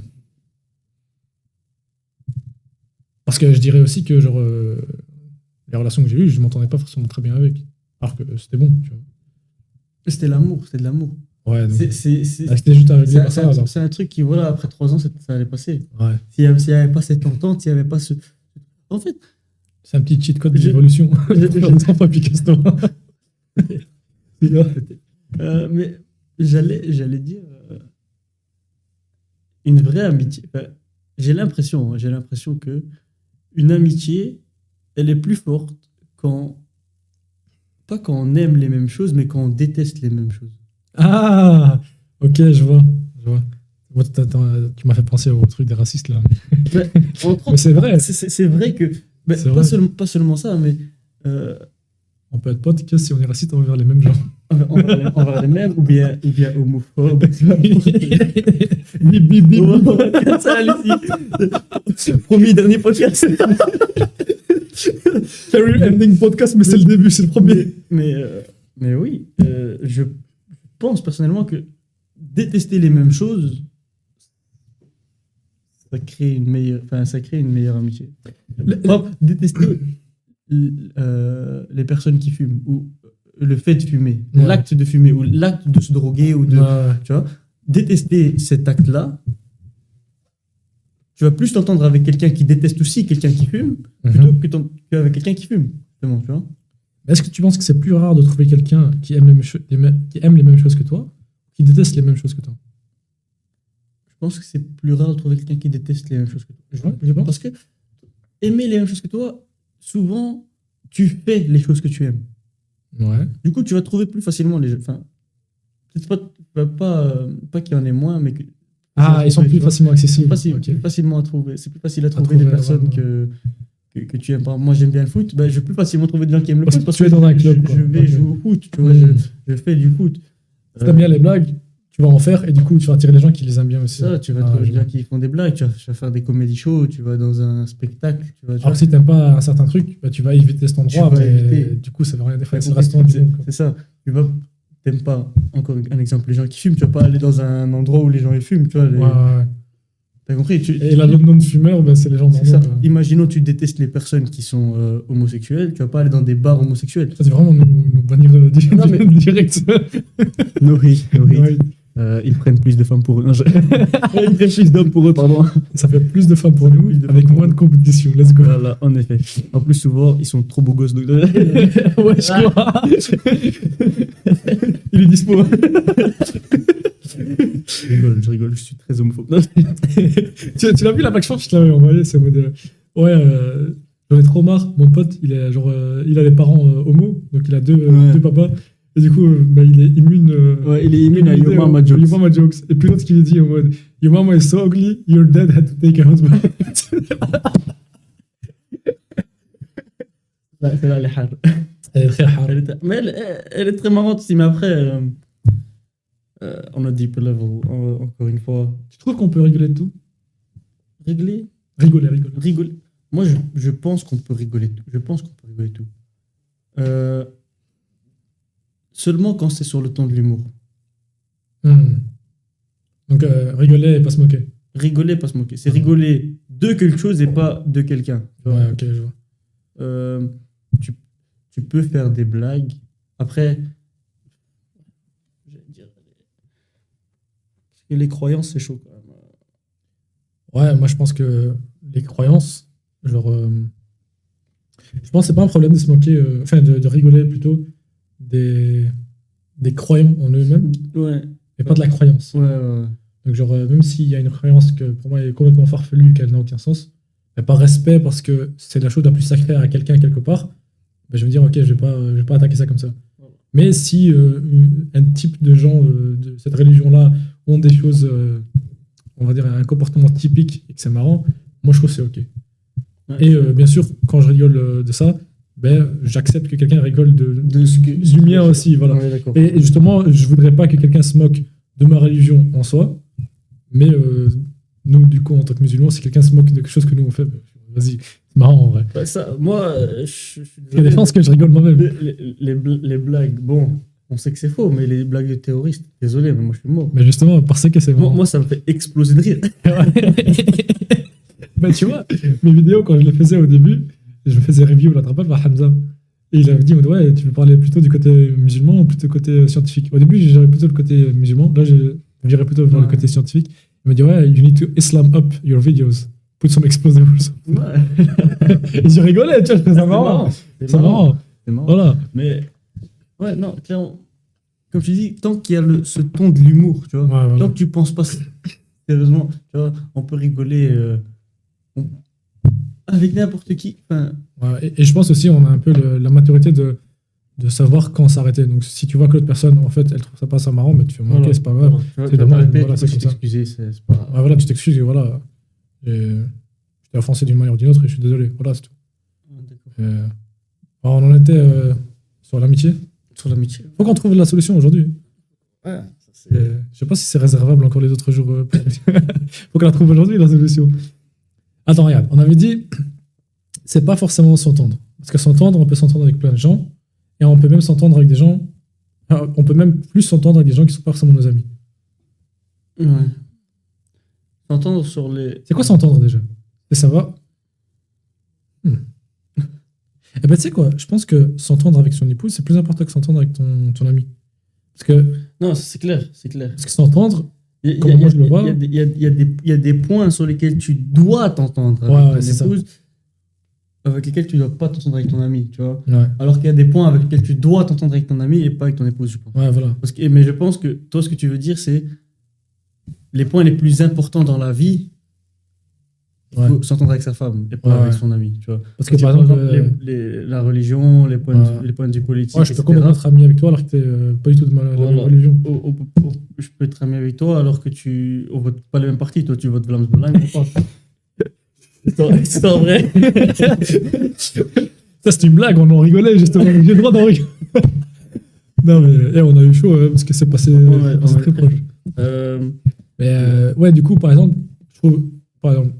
Parce que je dirais aussi que, genre, les relations que j'ai eues, je m'entendais pas forcément très bien avec. Alors que c'était bon, tu vois. C'était l'amour, c'était de l'amour. Ouais, donc... C'était juste arrivé par ça. C'est un truc qui, voilà, après 3 ans, ça allait passer. Ouais. S'il n'y avait pas cette entente, s'il n'y avait pas ce... En fait... C'est un petit cheat code d'évolution. Mais j'allais dire... une vraie amitié, enfin, j'ai l'impression que une amitié, elle est plus forte quand, pas quand on aime les mêmes choses, mais quand on déteste les mêmes choses. Ah, ok, je vois. Je vois. Bon, tu m'as fait penser au truc des racistes là. Mais, entre Mais autres, c'est vrai. c'est vrai que, ben, C'est pas, vrai. pas seulement ça, mais euh, On peut être potes que si on est raciste envers les mêmes gens. envers les mêmes, ou bien homophobes. Bip, bip, bip, On bip. va faire ça, Lucie. Premier, dernier podcast. Career ending podcast, mais c'est le début, c'est le premier. Mais oui, je pense personnellement que détester les mêmes choses, ça crée une meilleure amitié. Par exemple, détester les personnes qui fument, ou le fait de fumer, Ouais. l'acte de fumer, ou l'acte de se droguer, ou de, Ouais. tu vois, détester cet acte-là, tu vas plus t'entendre avec quelqu'un qui déteste aussi quelqu'un qui fume, plutôt qu'avec quelqu'un qui fume, justement, tu vois. Est-ce que tu penses que c'est plus rare de trouver quelqu'un qui aime qui aime les mêmes choses que toi, qui déteste les mêmes choses que toi? Je pense que c'est plus rare de trouver quelqu'un qui déteste les mêmes choses que toi. Ouais, je pense. Parce que aimer les mêmes choses que toi, souvent, tu fais les choses que tu aimes. Ouais. Du coup, tu vas trouver plus facilement les gens. Enfin, pas qu'il y en ait moins, mais que. Ah, ils sont tu plus vois. facilement accessibles. Ok. Plus facilement à trouver. C'est plus facile à trouver trouver, des personnes ouais. que tu aimes. Par exemple, moi, j'aime bien le foot. Ben, je vais plus facilement trouver des gens qui aiment le Parce foot que parce tu que es dans un club, je quoi. vais Ok. jouer au foot. Tu vois, je fais du foot. Si t'aimes bien les blagues, tu vas en faire et du coup, tu vas attirer les gens qui les aiment bien aussi. Ça, tu vas Ah, trouver je des gens vois. qui font des blagues. Tu vas faire des comédie shows. Tu vas dans un spectacle. Tu Alors que si t'aimes pas un certain truc, bah, tu vas éviter cet endroit, Tu vas mais éviter. du coup, ça veut rien dire. T'as C'est le compris, restaurant du monde, quoi. c'est ça. T'aimes pas, encore un exemple, les gens qui fument, tu vas pas aller dans un endroit où les gens ils fument, tu vois. Ouais, ouais. T'as compris? Et la non-fumeur, bah, c'est les gens C'est normaux, ça. quoi. Imaginons tu détestes les personnes qui sont homosexuelles, tu vas pas aller dans des bars homosexuels. Ça, c'est vraiment nous bannir Non, mais- direct. No hate, no hate. Ouais. Ils prennent plus de femmes pour eux. Non, ils prennent plus d'hommes pour eux, pardon. Ça fait plus de femmes pour nous, Plus de avec femmes pour moins de nous. compétition. Let's go. Voilà, en effet. En plus, souvent, ils sont trop beaux gosses. Donc... Ouais, je crois. Il est dispo. Je rigole, je suis très homophobe. Non, Tu l'as vu la blague, je pense que je te l'avais envoyé, c'est en mode ouais, j'en ai trop marre, mon pote, il est genre il a des parents homo, donc il a Ouais. deux papas, et du coup bah, il est immune Ouais, il est immune à Your Mama Jokes. Your Mama Jokes. Et puis l'autre qui lui dit en mode Your mama is so ugly, your dad had to take a husband. Celle-là, elle est hard. Elle est très hard. Mais elle est très marrante aussi. Mais après, on a deep level, encore une fois. Tu trouves qu'on peut rigoler de tout? Rigoler. Rigoler. Moi, je pense qu'on peut rigoler de tout. Je pense qu'on peut rigoler de tout. Seulement quand c'est sur le ton de l'humour. Donc rigoler et pas se moquer. Rigoler, pas se moquer. C'est rigoler de quelque chose et pas de quelqu'un. Tu vois. Ouais, ok, je vois. Tu peux faire des blagues. Après, j'allais dire, parce que les croyances, c'est chaud quand même. Ouais, moi je pense que les croyances, genre, je pense que c'est pas un problème de se moquer, enfin de rigoler plutôt des croyants en eux-mêmes, Ouais, mais pas de la croyance. ouais. Donc genre, même s'il y a une croyance que pour moi est complètement farfelue et qu'elle n'a aucun sens, mais par respect parce que c'est la chose la plus sacrée à quelqu'un quelque part, ben, je vais me dire ok, je vais pas attaquer ça comme ça. Mais si un type de gens de cette religion-là ont des choses, on va dire un comportement typique et que c'est marrant, moi je trouve que c'est ok. Ouais. Et bien sûr, quand je rigole de ça, ben, j'accepte que quelqu'un rigole du mien aussi. Voilà. Ouais, d'accord. Et justement, je voudrais pas que quelqu'un se moque de ma religion en soi, mais nous, du coup, en tant que musulmans, si quelqu'un se moque de quelque chose que nous on fait, ben, vas-y, c'est marrant en vrai. Bah, ça, moi, je suis Il y a des chances que je rigole moi-même. les blagues, bon, on sait que c'est faux, mais les blagues de terroristes, désolé, mais moi je suis mort. Mais justement, parce que c'est marrant. Moi, ça me fait exploser de rire. Ben, tu vois, mes vidéos, quand je les faisais au début, je faisais review, la rappelle par Hamza. Et il avait dit, ouais, tu veux parler plutôt du côté musulman ou plutôt côté scientifique? Au début, j'ai plutôt le côté musulman. Là, je dirais plutôt vers le côté scientifique. Il m'a dit, ouais, you need to Islam up your videos. Put some explosives. Ouais. Et je rigolais, tu vois, je faisais ça marrant. C'est C'est marrant. marrant. C'est marrant. Voilà. Mais, ouais, non, clairement, comme tu dis, tant qu'il y a ce ton de l'humour, tu vois, Ouais, voilà. tant que tu penses pas Sérieusement, tu vois, on peut rigoler on- avec n'importe qui. Enfin, Ouais, et je pense aussi, on a un peu la maturité de savoir quand s'arrêter. Donc, si tu vois que l'autre personne, en fait, elle trouve ça pas ça marrant, bah, tu fais, bon, ok, c'est pas grave. voilà. Tu vois, C'est tu vas dommage, t'arrêter, voilà, tu c'est peux comme ça. t'excuser, c'est pas grave. Ouais, voilà, tu t'excuses et voilà. Je t'ai offensé d'une manière ou d'une autre et je suis désolé. Voilà, c'est tout. D'accord. Alors, on en était sur l'amitié. Sur l'amitié. Faut qu'on trouve la solution aujourd'hui. Ouais, ça, c'est- Je sais pas si c'est réservable encore les autres jours. Faut qu'on la trouve aujourd'hui, la solution. Attends, regarde. On avait dit, c'est pas forcément s'entendre. Parce que s'entendre, on peut s'entendre avec plein de gens. Et on peut même s'entendre avec des gens. Enfin, on peut même plus s'entendre avec des gens qui sont pas forcément nos amis. Ouais. S'entendre sur les. C'est quoi s'entendre déjà? Et ça va? Eh ben, tu sais quoi? Je pense que s'entendre avec son épouse, c'est plus important que s'entendre avec ton ami. Parce que, Non, c'est clair, c'est clair. parce que s'entendre, Il y a- Comment il y a- moi je le il y a- vois. Il y, a des- il y a- il y a des- il y a des points sur lesquels tu dois t'entendre Ouais, avec ouais, ton c'est ça. épouse, avec lesquels tu dois pas t'entendre avec ton ami, tu vois. ouais, Alors qu'il y a des points avec lesquels tu dois t'entendre avec ton ami et pas avec ton épouse, je pense. ouais, voilà. Mais je pense que toi, ce que tu veux dire, c'est les points les plus importants dans la vie, il Ouais. faut s'entendre avec sa femme et pas Ouais, avec ouais. son ami, tu vois. Parce que Parce par exemple, la religion, les points, Ouais. les points de vue politiques, ouais, je peux etc. complètement être ami avec toi alors que t'es pas du tout de la même Voilà. religion. Je peux être ami avec toi alors que on vote pas les mêmes partis. Toi, tu votes Vlaams Belang ou pas. C'est en vrai. Ça, c'est une blague, on en rigolait justement. J'ai le droit d'en rigoler. Non, mais on a eu chaud parce que c'est passé, Ouais, passé ouais. très proche. Mais ouais, du coup, par exemple, je trouve, par exemple,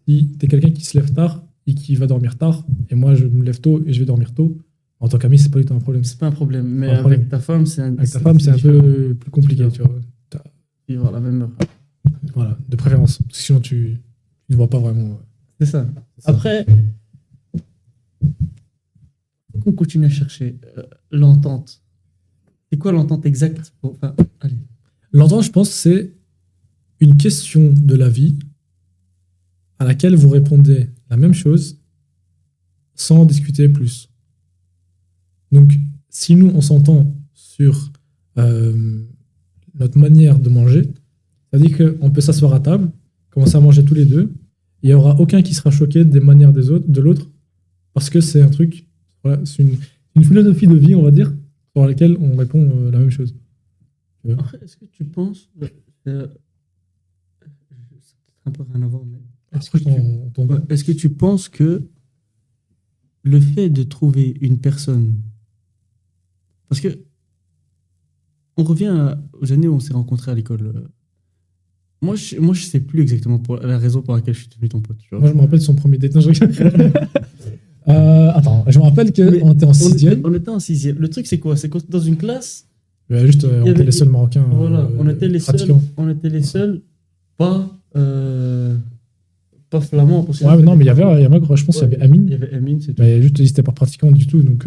si t'es quelqu'un qui se lève tard et qui va dormir tard, et moi je me lève tôt et je vais dormir tôt, en tant qu'ami, c'est pas du tout un problème. C'est pas un problème. Mais Pas un problème. avec ta femme, c'est Avec ta femme, c'est un peu plus compliqué, tu vois. vivre à la même heure. Voilà, de préférence. Parce que sinon, tu ne vois pas vraiment. C'est ça. C'est ça. Après, faut qu'on continue à chercher l'entente. C'est quoi l'entente exacte Enfin, allez. L'entente, je pense, c'est une question de la vie à laquelle vous répondez la même chose sans discuter plus. Donc, si nous, on s'entend sur notre manière de manger, c'est-à-dire qu'on peut s'asseoir à table, commencer à manger tous les deux, et il n'y aura aucun qui sera choqué des manières de l'autre, parce que c'est un truc, voilà, c'est une philosophie de vie, on va dire, sur laquelle on répond la même chose. Après, est-ce que tu penses. C'est un peu rien à voir, mais. Est-ce que tu penses que le fait de trouver une personne. Parce que. On revient aux années où on s'est rencontrés à l'école. Moi, je sais plus exactement la raison pour laquelle je suis devenu ton pote. Tu vois. Moi, je me rappelle de son premier date. Non, je rigole. Attends, je me rappelle qu'on était en sixième. On était en sixième. Le truc, c'est quoi? C'est qu'on était dans une classe. Juste, on y était avait- les seuls Marocains. Voilà, on était les pratiquants. seuls. On était les seuls. Pas flamands. Parce que Ouais, mais non, mais il y avait, je pense qu'il y avait Il Amine. y avait Amine, c'est tout. Mais juste, ils n'étaient pas pratiquants du tout. Donc,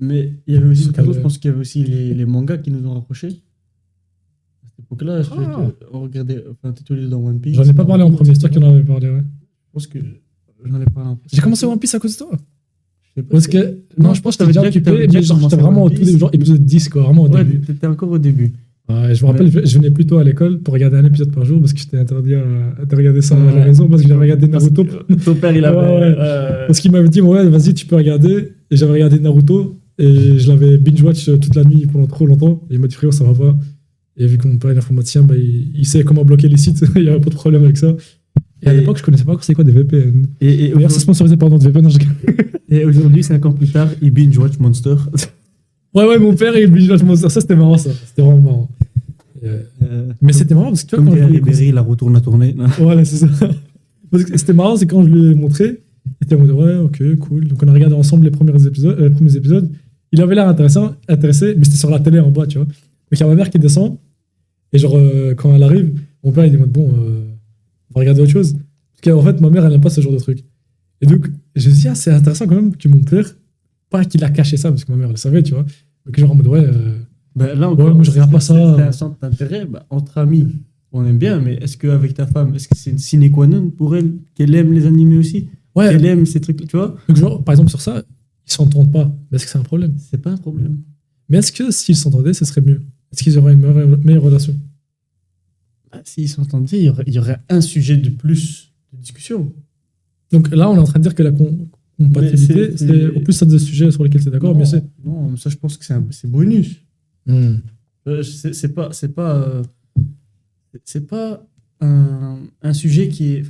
Mais il y avait aussi, Parce que- je pense qu'il y avait aussi les mangas qui nous ont rapprochés. À cette époque-là, on regardait, enfin, on était tous les deux dans One Piece. j'en ai pas parlé en premier, c'est toi qui en avais parlé. Ouais. Je pense que j'en ai parlé un peu. J'ai commencé One Piece à cause de toi. Je sais pas Parce si- que, non, je pense que t'avais t'avais déjà déjà occupé, mais genre, commencé j'étais vraiment au One tout Piece. début, genre épisode 10, quoi, vraiment au Ouais, début. t'étais encore au début. Ouais, je me rappelle, je venais plutôt à l'école pour regarder un épisode par jour parce que j'étais interdit de regarder ça à la Ouais. maison parce que j'avais regardé Naruto. Ton père, il Ouais, ouais. Parce qu'il m'avait dit, ouais, vas-y, tu peux regarder. Et j'avais regardé Naruto et je l'avais binge-watch toute la nuit pendant trop longtemps. Et il m'a dit, frérot, ça va pas. Et vu que mon père est informaticien, bah, il sait comment bloquer les sites. Il n'y avait pas de problème avec ça. Et à Et- l'époque, je connaissais pas c'est quoi des VPN. Et D'ailleurs, c'est sponsorisé par notre VPN. Non, je rigole. et aujourd'hui, 5 ans plus tard, il binge-watch Monster. Ouais, mon père, il binge-watch Monster. Ça, c'était marrant, ça. C'était vraiment marrant. Mais c'était marrant parce que tu vois, Comme quand je Pierre lui ai Ribéry, la retourne à tourner. Voilà, c'est ça. Parce que c'était marrant, c'est quand je lui ai montré, il était en mode ouais, ok, cool. Donc on a regardé ensemble les premiers épisodes. Il avait l'air intéressé, mais c'était sur la télé en bas, tu vois. Donc il y a ma mère qui descend, et genre, quand elle arrive, mon père il dit en mode bon, on va regarder autre chose. Parce qu'en fait, ma mère elle n'aime pas ce genre de truc. Et donc, je me dis, ah, c'est intéressant quand même que mon père, pas qu'il a caché ça, parce que ma mère elle le savait, tu vois. Donc genre en mode ouais. Ben, là, Ouais, moi, je regarde pas ça. C'est un centre d'intérêt. Ben, entre amis, on aime bien, mais est-ce qu'avec ta femme, est-ce que c'est une sine qua non pour elle qu'elle aime les animés aussi? Ouais. Qu'elle aime ces trucs, tu vois? Donc genre, par exemple, sur ça, ils s'entendent pas. Mais est-ce que c'est un problème? C'est pas un problème. Mais est-ce que s'ils s'entendaient, ce serait mieux? Est-ce qu'ils auraient une meilleure relation? S'ils s'entendent bien, il y aurait un sujet de plus de discussion. Donc là, on est en train de dire que la compatibilité, c'est au plus ça des sujets sur lesquels c'est d'accord, mais c'est. Non, ça, je pense que c'est bonus. C'est pas un sujet qui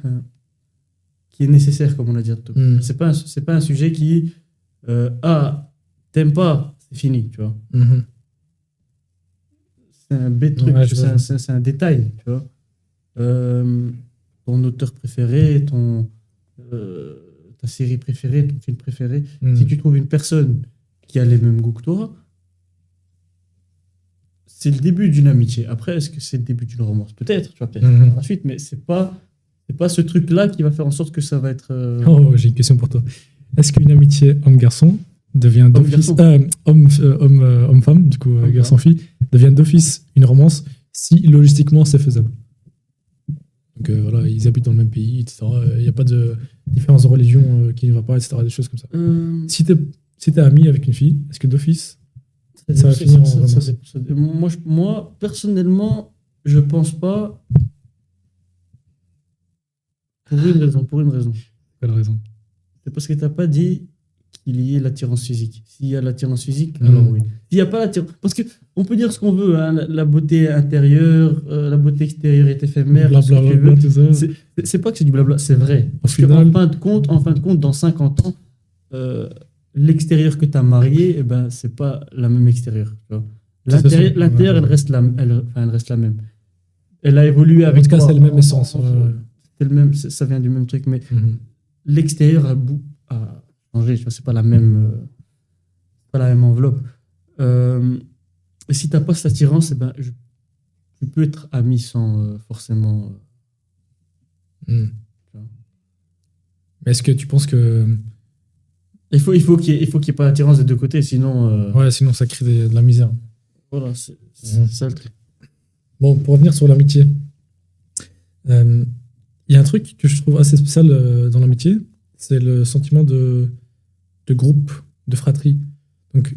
est nécessaire, comme on a dit. C'est pas un sujet qui t'aimes pas, c'est fini, tu vois. C'est un bête truc, Ouais, c'est un détail, tu vois. Ton auteur préféré, ta série préférée, ton film préféré. Si tu trouves une personne qui a les mêmes goûts que toi, c'est le début d'une amitié. Après, est-ce que c'est le début d'une romance? Peut-être, tu vois, peut-être par la suite, mais c'est pas ce truc-là qui va faire en sorte que ça va être... Oh, j'ai une question pour toi. Est-ce qu'une amitié homme-garçon devient d'office... homme-femme, du coup, garçon-fille, devient d'office une romance si logistiquement c'est faisable? Donc voilà, ils habitent dans le même pays, etc. Il n'y a pas de différence de religion qui ne va pas, etc. Des choses comme ça. Si t'es ami avec une fille, est-ce que d'office, ça va finir en romance? Moi, personnellement, je pense pas. Pour une raison. Quelle raison? C'est parce que t'as pas dit qu'il y ait l'attirance physique. S'il y a l'attirance physique, alors oui. S'il n'y a pas l'attirance... Parce qu'on peut dire ce qu'on veut, hein, la beauté intérieure, la beauté extérieure est éphémère, Blablabla, tout ça. C'est pas que c'est du blabla, c'est vrai. Parce final... en fin de compte, dans 50 ans, l'extérieur que tu as marié, eh ben, c'est pas la même extérieur. L'intérieur, elle reste la même. Elle a évolué avec toi. En tout cas, c'est le même essence. Ça vient du même truc, mais l'extérieur a changé. C'est pas la même enveloppe. Et si tu n'as pas cette attirance, eh ben, tu peux être ami sans forcément... Mais est-ce que tu penses que... Il faut qu'il y ait pas d'attirance des deux côtés, sinon... Ouais, sinon ça crée de la misère. Voilà, c'est ça le truc. Bon, pour revenir sur l'amitié, il y a un truc que je trouve assez spécial dans l'amitié, c'est le sentiment de groupe, de fratrie. Donc,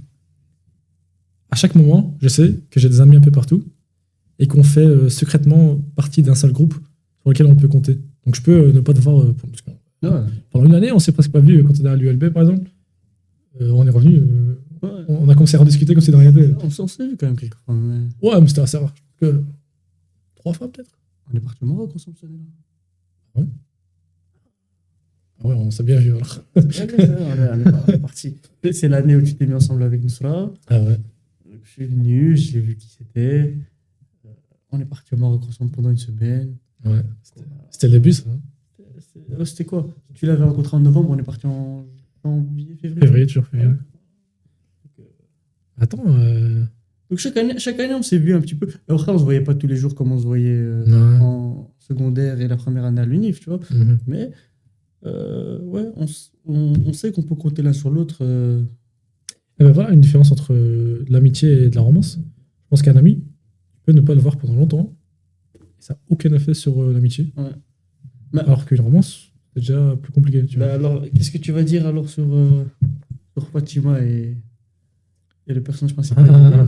à chaque moment, je sais que j'ai des amis un peu partout et qu'on fait secrètement partie d'un seul groupe sur lequel on peut compter. Donc, je peux ne pas devoir... pendant une année, on s'est presque pas vu quand on est à l'ULB, par exemple. On est revenu, on a commencé à rediscuter comme si de rien n'était. On s'en s'est vu quand même quelques fois. Mais... Ouais, mais c'était assez rare. 3 fois peut-être. On est parti au Maroc ensemble cette année-là. Ouais. Ah ouais, on s'est bien vu alors. On est parti. C'est l'année où tu t'es mis ensemble avec Nusra. Ah ouais. Je suis venu, j'ai vu qui c'était. On est parti au Maroc ensemble pendant une semaine. Ouais. C'était le début, ça. C'était quoi? Tu l'avais rencontré en novembre, on est parti en janvier, février. Février, toujours février. Ouais. Attends. Donc chaque année, on s'est vu un petit peu. Après, on se voyait pas tous les jours comme on se voyait en secondaire et la première année à l'UNIF, tu vois. Mais ouais, on sait qu'on peut compter l'un sur l'autre. Ben voilà une différence entre l'amitié et de la romance. Je pense qu'un ami, tu peux ne pas le voir pendant longtemps et ça n'a aucun effet sur l'amitié. Ouais. Alors qu'une romance, c'est déjà plus compliqué. Tu vois. Alors, qu'est-ce que tu vas dire alors sur Fatima et le personnage principal?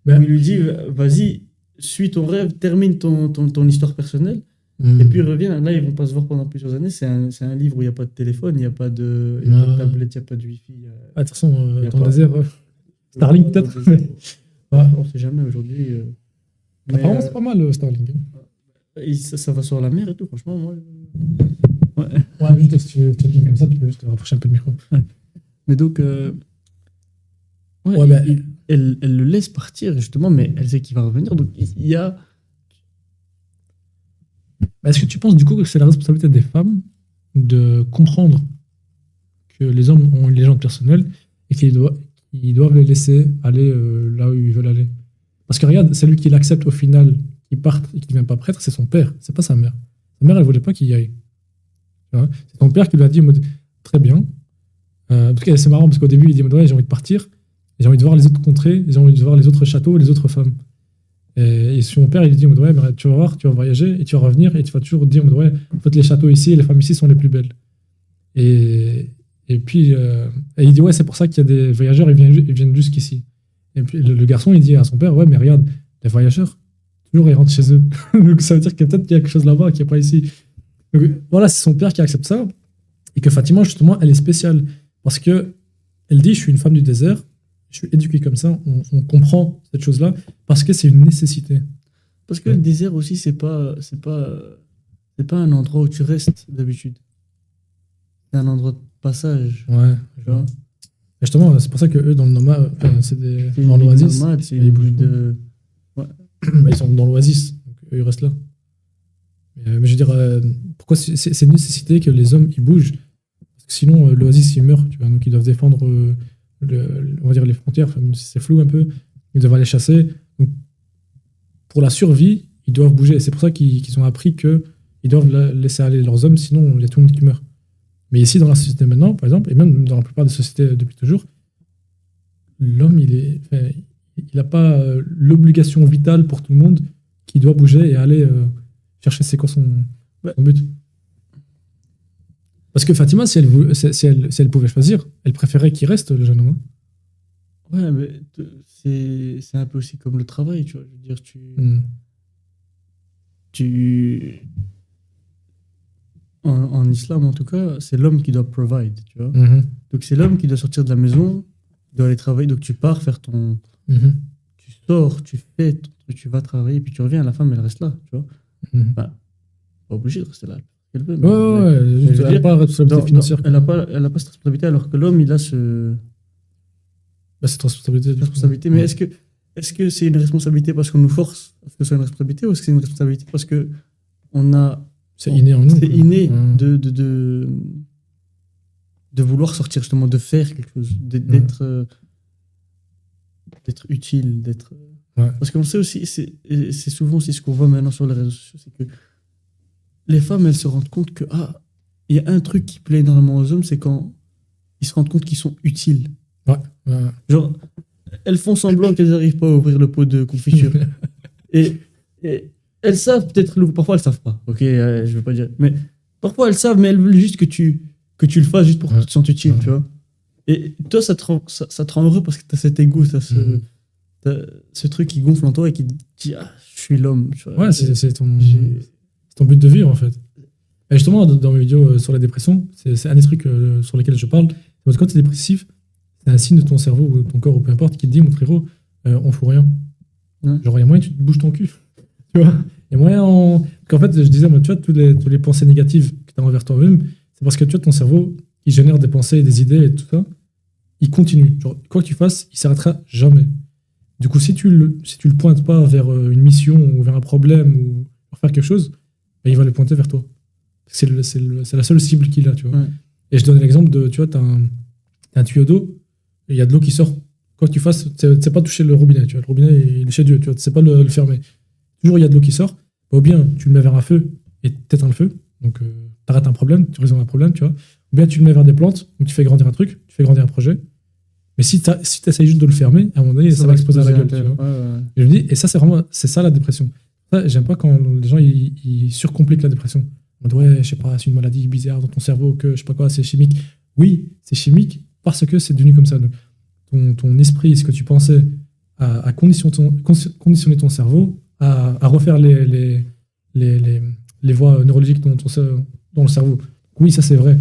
Où il lui dit, vas-y, suis ton rêve, termine ton histoire personnelle, et puis reviens. Là, ils vont pas se voir pendant plusieurs années. C'est un livre où il n'y a pas de téléphone, il n'y a pas de tablette, il n'y a pas de Wi-Fi. De toute façon, dans le désert, Starlink peut-être. On ne sait jamais aujourd'hui. Apparemment, c'est pas mal, Starlink. Ça va sur la mer et tout, franchement. Moi, ouais, juste si tu te comme ça, tu peux juste rapprocher un peu le micro. Ouais. Mais donc, elle le laisse partir, justement, mais elle sait qu'il va revenir. Donc, il y a. Est-ce que tu penses du coup que c'est la responsabilité des femmes de comprendre que les hommes ont une légende personnelle et qu'ils doivent les laisser aller là où ils veulent aller? Parce que regarde, celui qui l'accepte au final, qui part et qui ne devient pas prêtre, c'est son père, c'est pas sa mère. Sa mère, elle voulait pas qu'il y aille. C'est son père qui lui a dit en mode, très bien. En tout cas, c'est marrant parce qu'au début, il dit ouais, j'ai envie de partir, j'ai envie de voir les autres contrées, j'ai envie de voir les autres châteaux, les autres femmes. Et son père, il lui dit ouais, mais tu vas voir, tu vas voyager et tu vas revenir et tu vas toujours dire ouais, en fait, les châteaux ici et les femmes ici sont les plus belles. Et puis, il dit ouais, c'est pour ça qu'il y a des voyageurs, ils viennent jusqu'ici. Et puis le garçon, il dit à son père ouais, mais regarde, les voyageurs, toujours ils rentrent chez eux. Donc ça veut dire que peut-être qu'il y a quelque chose là-bas qui n'est pas ici. Donc voilà, c'est son père qui accepte ça. Et que Fatima, justement, elle est spéciale. Parce que elle dit, je suis une femme du désert, je suis éduquée comme ça, on comprend cette chose-là, parce que c'est une nécessité. Parce que le désert aussi, c'est pas un endroit où tu restes d'habitude. C'est un endroit de passage. Ouais. Tu vois. Et justement, c'est pour ça que eux, dans le nomade, c'est dans une l'oasis. nomade, c'est une ville de. Ils sont dans l'oasis, donc eux, ils restent là. Mais je veux dire, pourquoi c'est une nécessité que les hommes ils bougent? Parce que sinon, l'oasis il meurt, tu vois. Donc ils doivent défendre, on va dire les frontières, même si c'est flou un peu. Ils doivent aller chasser. Donc, pour la survie, ils doivent bouger. C'est pour ça qu'ils ont appris qu'ils doivent laisser aller leurs hommes, sinon il y a tout le monde qui meurt. Mais ici, dans la société maintenant, par exemple, et même dans la plupart des sociétés depuis toujours, l'homme, il n'a pas l'obligation vitale pour tout le monde qui doit bouger et aller chercher c'est quoi son but. Parce que Fatima, si elle pouvait choisir, elle préférait qu'il reste, le jeune homme. Ouais, mais c'est un peu aussi comme le travail, tu vois. Je veux dire, en islam, en tout cas, c'est l'homme qui doit provide, tu vois. Donc, c'est l'homme qui doit sortir de la maison, qui doit aller travailler. Donc, tu pars faire ton. Tu sors, tu fais ton truc, tu vas travailler, puis tu reviens, la femme, elle reste là, tu vois. Enfin, pas obligée de rester là. Elle veut, elle n'a pas la responsabilité financière. Elle n'a pas cette responsabilité, alors que l'homme, il a cette responsabilité. Mais est-ce que c'est une responsabilité parce qu'on nous force à ce que ce soit une responsabilité, ou est-ce que c'est une responsabilité parce que on a. C'est inné en nous. C'est inné de vouloir sortir, justement, de faire quelque chose, d'être utile, d'être. Ouais. Parce qu'on sait aussi, c'est souvent aussi ce qu'on voit maintenant sur les réseaux sociaux, c'est que les femmes, elles se rendent compte que il y a un truc qui plaît énormément aux hommes, c'est quand ils se rendent compte qu'ils sont utiles. Ouais. Genre, elles font semblant qu'elles n'arrivent pas à ouvrir le pot de confiture. et elles savent peut-être, parfois elles savent pas, ok, je veux pas dire, mais parfois elles savent, mais elles veulent juste que tu le fasses juste pour que tu te sentes utile, tu vois. Et toi, ça te rend heureux parce que tu as cet ego, t'as ce truc qui gonfle en toi et qui te dit, je suis l'homme. Tu vois. Ouais, c'est ton but de vivre, en fait. Et justement, dans mes vidéos sur la dépression, c'est un des trucs sur lesquels je parle. Parce que quand tu es dépressif, c'est un signe de ton cerveau ou de ton corps ou peu importe qui te dit, mon frérot, on fout rien. Ouais. Genre, il y a moyen que tu te bouges ton cul. Tu vois, il y a moyen qu'en fait, je disais, moi, tu vois, toutes les pensées négatives que tu as envers toi-même, c'est parce que tu vois, ton cerveau, il génère des pensées, des idées et tout ça. Il continue. Genre, quoi que tu fasses, il s'arrêtera jamais. Du coup, si tu le pointes pas vers une mission ou vers un problème ou pour faire quelque chose, ben, il va le pointer vers toi. C'est la seule cible qu'il a, tu vois. Ouais. Et je donne l'exemple de, tu vois, t'as un tuyau d'eau, et il y a de l'eau qui sort. Quoi que tu fasses, tu sais pas toucher le robinet, tu vois. Le robinet, il est chez Dieu, tu vois, tu sais pas le fermer. Toujours, il y a de l'eau qui sort. Ben, ou bien, tu le mets vers un feu et t'éteins le feu. Donc, t'arrêtes un problème, tu résous un problème, tu vois. Ou bien, tu le mets vers des plantes, donc tu fais grandir un truc, tu fais grandir un projet. Mais si tu essayes juste de le fermer, à un moment donné, ça va exploser à la gueule. Tu vois. Ouais. Et je me dis, et ça, c'est ça la dépression. Ça, j'aime pas quand les gens ils surcompliquent la dépression. On dit, ouais, je sais pas, c'est une maladie bizarre dans ton cerveau, que je sais pas quoi, c'est chimique. Oui, c'est chimique parce que c'est devenu comme ça. Donc, ton esprit, ce que tu pensais, à conditionner ton cerveau, à refaire les voies neurologiques dans le cerveau. Oui, ça c'est vrai.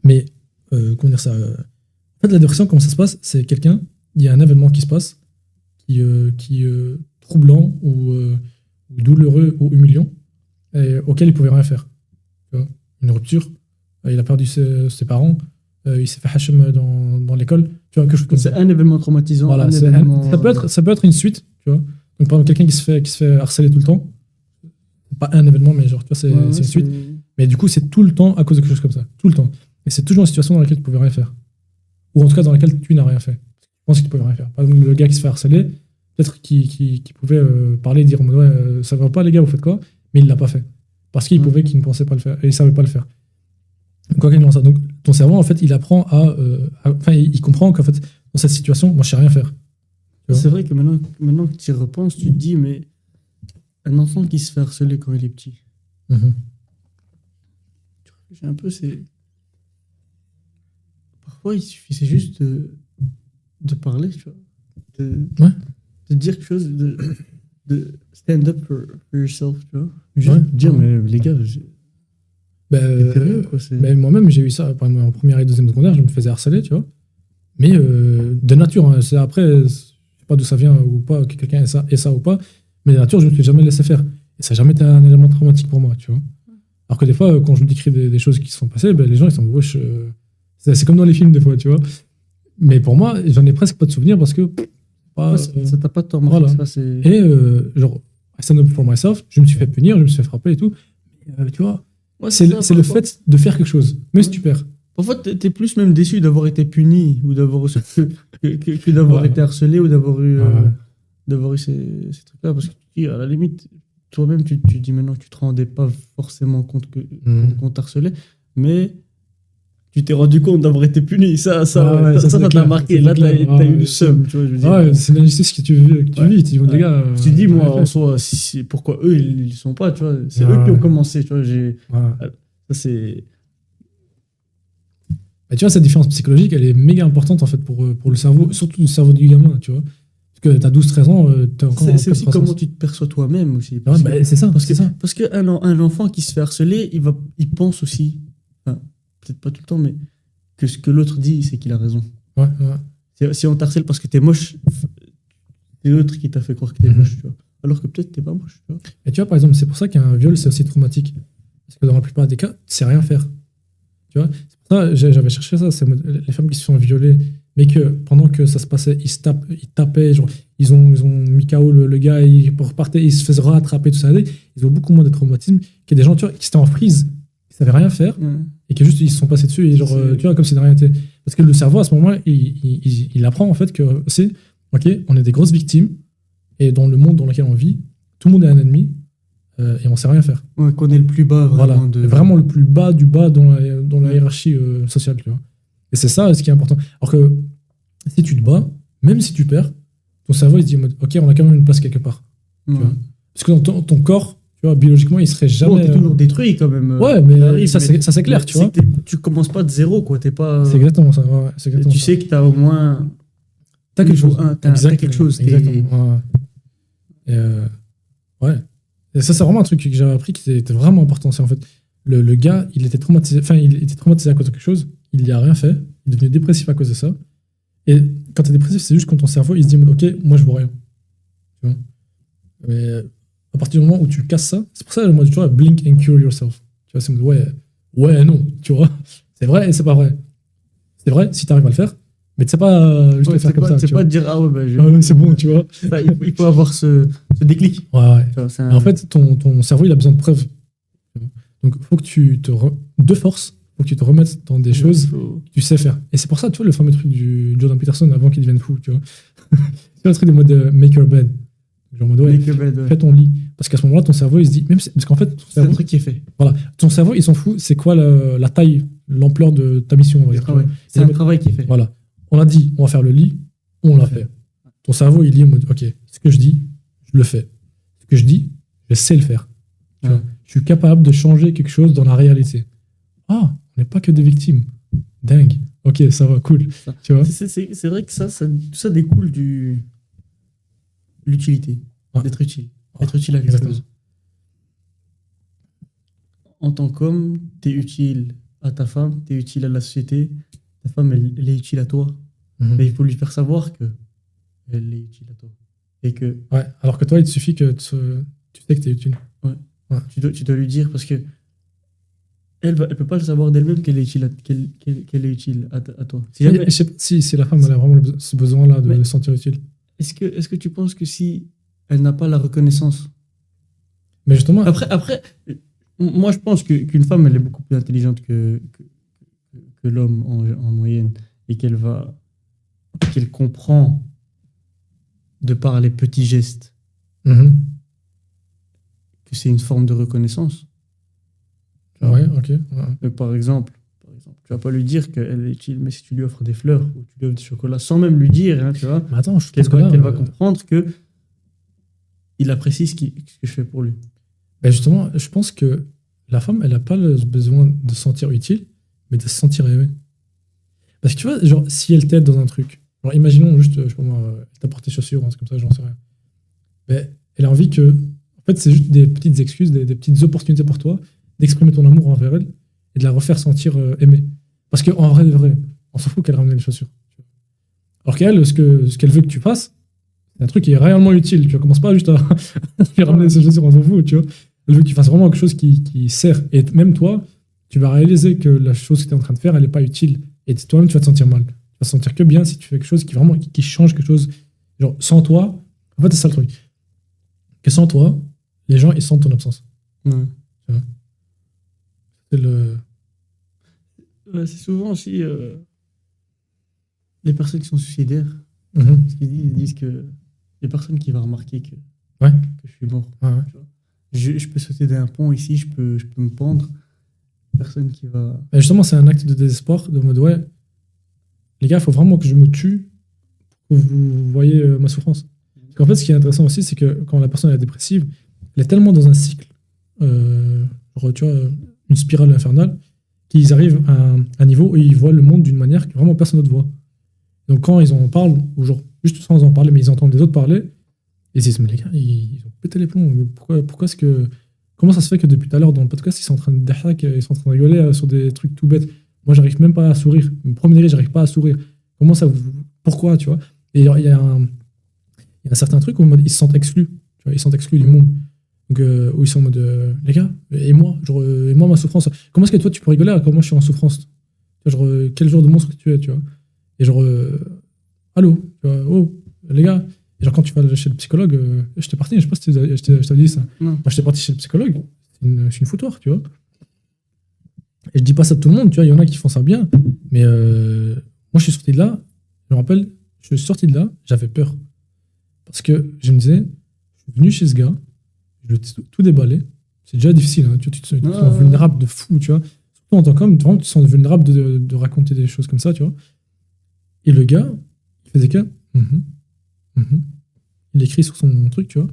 Mais, comment dire ça En fait, la dépression, comment ça se passe? C'est il y a un événement qui se passe, qui est troublant ou douloureux ou humiliant, et auquel il pouvait rien faire. Tu vois, une rupture, il a perdu ses parents, il s'est fait hachem dans l'école, tu vois, quelque chose comme ça. C'est un événement traumatisant. Voilà, ça peut être une suite, tu vois. Donc, par exemple, quelqu'un qui se fait harceler tout le temps, pas un événement, mais genre, tu vois, c'est une suite. Mais du coup, c'est tout le temps à cause de quelque chose comme ça, tout le temps. Et c'est toujours une situation dans laquelle tu pouvais rien faire. Ou en tout cas dans laquelle tu n'as rien fait. Je pense qu'il ne pouvait rien faire. Par exemple, le gars qui se fait harceler, peut-être qu'il pouvait parler, dire ouais, ça va pas les gars, vous faites quoi? Mais il l'a pas fait. Parce qu'il pouvait qu'il ne pensait pas le faire. Et il savait pas le faire. Quoi qu'il en soit. Donc ton cerveau, en fait, il apprend enfin, il comprend qu'en fait, dans cette situation, moi, je sais rien faire. C'est vrai que maintenant que tu y repenses, tu te dis, mais un enfant qui se fait harceler quand il est petit. J'ai un peu, parfois, il suffisait juste de parler, tu vois. De dire quelque chose. de stand up for yourself, tu vois. Juste Ouais, dire, ouais. mais les gars, c'est sérieux, quoi. Ben, moi-même, j'ai eu ça par exemple, en première et deuxième secondaire, je me faisais harceler, tu vois. Mais de nature, hein, c'est après, je sais pas d'où ça vient ou pas, que quelqu'un ait ça ou pas, mais de nature, je me suis jamais laissé faire. Et ça n'a jamais été un élément traumatique pour moi, tu vois. Alors que des fois, quand je me décris des choses qui se sont passées, ben, les gens, ils sont wesh. C'est comme dans les films, des fois, tu vois. Mais pour moi, j'en ai presque pas de souvenir parce que. Pas, Ouais, ça t'a pas tant marqué voilà. que ça, c'est... Et genre, I stand up for myself, je me suis fait punir, je me suis fait frapper et tout. Tu vois, Ouais, c'est ça, le parfois. fait de faire quelque chose, même si tu perds. Parfois, t'es plus même déçu d'avoir été puni ou d'avoir que d'avoir Ouais. été harcelé ou Ouais. d'avoir eu ces trucs-là. Parce que tu dis, à la limite, toi-même, tu dis maintenant que tu te rendais pas forcément compte qu'on t'harcelait, mais tu t'es rendu compte d'avoir été puni. Ça Ouais, ça, t'a c'est clair, marqué. ça, Là, c'est clair. t'as eu le Ouais, seum, tu vois, je veux dire. ouais, c'est l'injustice que tu Ouais. vis. Tu dis, les Ouais. gars. Je te dis, t'as moi, rien en fait. soi, pourquoi eux, ils sont pas, tu vois. C'est eux qui ont Ouais, commencé, tu vois. ouais. Ça, c'est... Et tu vois, cette différence psychologique, elle est méga importante en fait pour le cerveau, surtout le cerveau du gamin, tu vois. Parce que t'as 12-13 ans, t'es encore en C'est pleine aussi comment croissance. tu te perçois toi-même aussi. Ouais, bah, c'est ça, c'est ça. Parce qu'un enfant qui se fait harceler, il pense aussi, enfin, peut-être pas tout le temps, mais que ce que l'autre dit, c'est qu'il a raison. Ouais, ouais. Si on t'harcèle parce que t'es moche, c'est l'autre qui t'a fait croire que t'es Mhm. moche, tu vois. Alors que peut-être t'es pas moche, tu vois. Et tu vois, par exemple, c'est pour ça qu'un viol, c'est aussi traumatique. Parce que dans la plupart des cas, tu sais rien faire. Tu vois, c'est pour ça j'avais cherché ça, c'est les femmes qui se sont violées, mais que pendant que ça se passait, ils tapaient, genre, ils ont mis KO le gars, ils repartaient, ils se faisaient rattraper, tout ça. Ils ont beaucoup moins de traumatisme que des gens, tu vois, qui étaient en frise, qui savaient rien faire, Ouais. et que juste ils se sont passés dessus, et genre, tu vois, comme si de rien n'était. Parce que le cerveau, à ce moment-là, il apprend en fait que c'est, ok, on est des grosses victimes, et dans le monde dans lequel on vit, tout le monde est un ennemi, et on sait rien faire. Ouais, qu'on est le plus bas Voilà, vraiment de. vraiment le plus bas du bas dans la Ouais. hiérarchie sociale, tu vois. Et c'est ça ce qui est important. Alors que si tu te bats, même si tu perds, ton cerveau il se dit, ok, on a quand même une place quelque part. Ouais. Tu vois. Parce que dans ton corps, tu vois, biologiquement, il serait Bon, jamais. t'es toujours détruit quand même. Ouais, mais Ça arrive, ça, c'est clair, mais tu vois. tu commences pas de zéro, quoi. T'es pas. C'est exactement ça. Ouais, c'est exactement Tu ça. sais que t'as au moins. T'as quelque chose. T'as quelque chose. Exactement. Ouais. Et, ouais. Et ça, c'est vraiment un truc que j'avais appris qui était vraiment important. C'est en fait, le gars, il était traumatisé, enfin, il était traumatisé à cause de quelque chose, il n'y a rien fait, il est devenu dépressif à cause de ça. Et quand tu es dépressif, c'est juste quand ton cerveau, il se dit, ok, moi, je vois rien. Tu vois. Mais à partir du moment où tu casses ça, c'est pour ça, moi, tu vois, blink and cure yourself. Tu vois, c'est ouais, non, tu vois. C'est vrai et c'est pas vrai. C'est vrai si tu arrives à le faire, mais tu sais pas juste le faire comme ça. C'est tu pas vois. de dire, ah ouais, bah, Ah ouais, c'est bon, tu vois. il faut avoir ce déclic. Ouais. Tu vois, c'est En fait, ton cerveau, il a besoin de preuves. Donc, il faut que de force, faut que tu te remettes dans des choses que tu sais faire. Et c'est pour ça, tu vois, le fameux truc du Jordan Peterson avant qu'il devienne fou, tu vois. C'est le truc de mode make your bed. Genre, en mode, ouais, fais ton lit. Parce qu'à ce moment-là, ton cerveau, il se dit, parce qu'en fait, c'est un truc qui est fait. Voilà. Ton cerveau, il s'en fout, c'est quoi la taille, l'ampleur de ta mission, on va dire. C'est un travail qui est fait. Voilà. On a dit, on va faire le lit, on l'a fait. Ton cerveau, il dit en mode, ok, ce que je dis, je le fais. Ce que je dis, je sais le faire. Tu vois, je suis capable de changer quelque chose dans la réalité. Ah, on n'est pas que des victimes. Dingue. Ok, ça va, cool. Tu vois. C'est vrai que tout ça découle de l'utilité. Ouais. D'être utile. Être utile à quelque chose. En tant qu'homme, tu es utile à ta femme, tu es utile à la société. Ta femme, elle est utile à toi. Mais il faut lui faire savoir que elle est utile à toi. Et que, ouais, alors que toi, il te suffit que tu sais que tu es utile. Ouais. Tu dois lui dire parce que elle peut pas le savoir d'elle-même qu'elle est utile qu'elle est utile à toi. Je sais pas si la femme elle a vraiment ce besoin-là de se sentir utile. Est-ce que tu penses que si elle n'a pas la reconnaissance... Mais justement... Après moi je pense qu'une femme elle est beaucoup plus intelligente que l'homme en moyenne et qu'elle comprend de par les petits gestes que c'est une forme de reconnaissance. Ouais, ok. Ouais. Par exemple, tu vas pas lui dire qu'elle est utile, mais si tu lui offres des fleurs ou tu lui offres du chocolat sans même lui dire, hein, tu vois, mais attends, qu'elle va comprendre que il apprécie ce que je fais pour lui. Ben justement, je pense que la femme, elle n'a pas le besoin de se sentir utile, mais de se sentir aimée. Parce que tu vois, genre, si elle t'aide dans un truc, genre, imaginons juste, je sais pas moi, elle t'apporte tes chaussures, un truc comme ça, j'en sais rien. Ben, elle a envie que. En fait, c'est juste des petites excuses, des petites opportunités pour toi d'exprimer ton amour envers elle et de la refaire sentir aimée. Parce qu'en vrai, de vrai, on s'en fout qu'elle ramène les chaussures. Alors qu'elle, ce qu'elle veut que tu fasses, c'est un truc qui est réellement utile. Tu commences pas juste à lui ramener ses chaussures, on s'en fout, tu vois. Elle veut que tu fasses vraiment quelque chose qui sert. Et même toi, tu vas réaliser que la chose que tu es en train de faire, elle n'est pas utile. Et toi-même, tu vas te sentir mal. Tu vas te sentir que bien si tu fais quelque chose qui vraiment qui change quelque chose. Genre, sans toi, en fait, c'est ça le truc. Que sans toi, les gens, ils sentent ton absence. Ouais. Tu vois. C'est le. Ouais, c'est souvent aussi les personnes qui sont suicidaires. Mhm. Ce qu'ils disent, ils disent que les personnes qui vont remarquer que Ouais. je suis mort. Ouais, ouais. Tu vois. Je peux sauter d'un pont ici, je peux me pendre. Personne qui va. Et justement, c'est un acte de désespoir, de mode, ouais, les gars, il faut vraiment que je me tue pour que vous voyez ma souffrance. Parce qu'en fait, ce qui est intéressant aussi, c'est que quand la personne est dépressive, elle est tellement dans un cycle, genre, tu vois, une spirale infernale, qu'ils arrivent à un niveau où ils voient le monde d'une manière que vraiment personne d'autre voit. Donc quand ils en parlent, ou genre juste sans en parler, mais ils entendent des autres parler, ils se disent, mais les gars, ils ont pété les plombs. Pourquoi est-ce que. Comment ça se fait que depuis tout à l'heure dans le podcast, ils sont en train de dahak, ils sont en train de rigoler sur des trucs tout bêtes. Moi, j'arrive même pas à sourire. Le premier degré, j'arrive pas à sourire. Comment ça Pourquoi, tu vois. Et il y a un certain truc où ils se sentent exclus. Tu vois, ils se sentent exclus du monde. Donc, où ils sont en mode, les gars, et moi, genre, et moi, ma souffrance. Comment est-ce que toi, tu peux rigoler alors que moi, je suis en souffrance? Tu vois, genre, quel genre de monstre tu es, tu vois. Et genre, allô, tu vois, oh, les gars. Et genre, quand tu vas chez le psychologue, j'étais parti, je sais pas si je t'avais dit ça. Non. Moi, j'étais parti chez le psychologue, c'est une foutoir, tu vois. Et je dis pas ça de tout le monde, tu vois, il y en a qui font ça bien. Mais moi, je suis sorti de là, je me rappelle, je suis sorti de là, j'avais peur. Parce que je me disais, je suis venu chez ce gars, je lui ai tout déballé. C'est déjà difficile, hein, tu vois, tu te sens vulnérable de fou, tu vois. Surtout en tant qu'homme, vraiment, tu te sens vulnérable de raconter des choses comme ça, tu vois. Et le gars, il faisait que. Il écrit sur son truc, tu vois.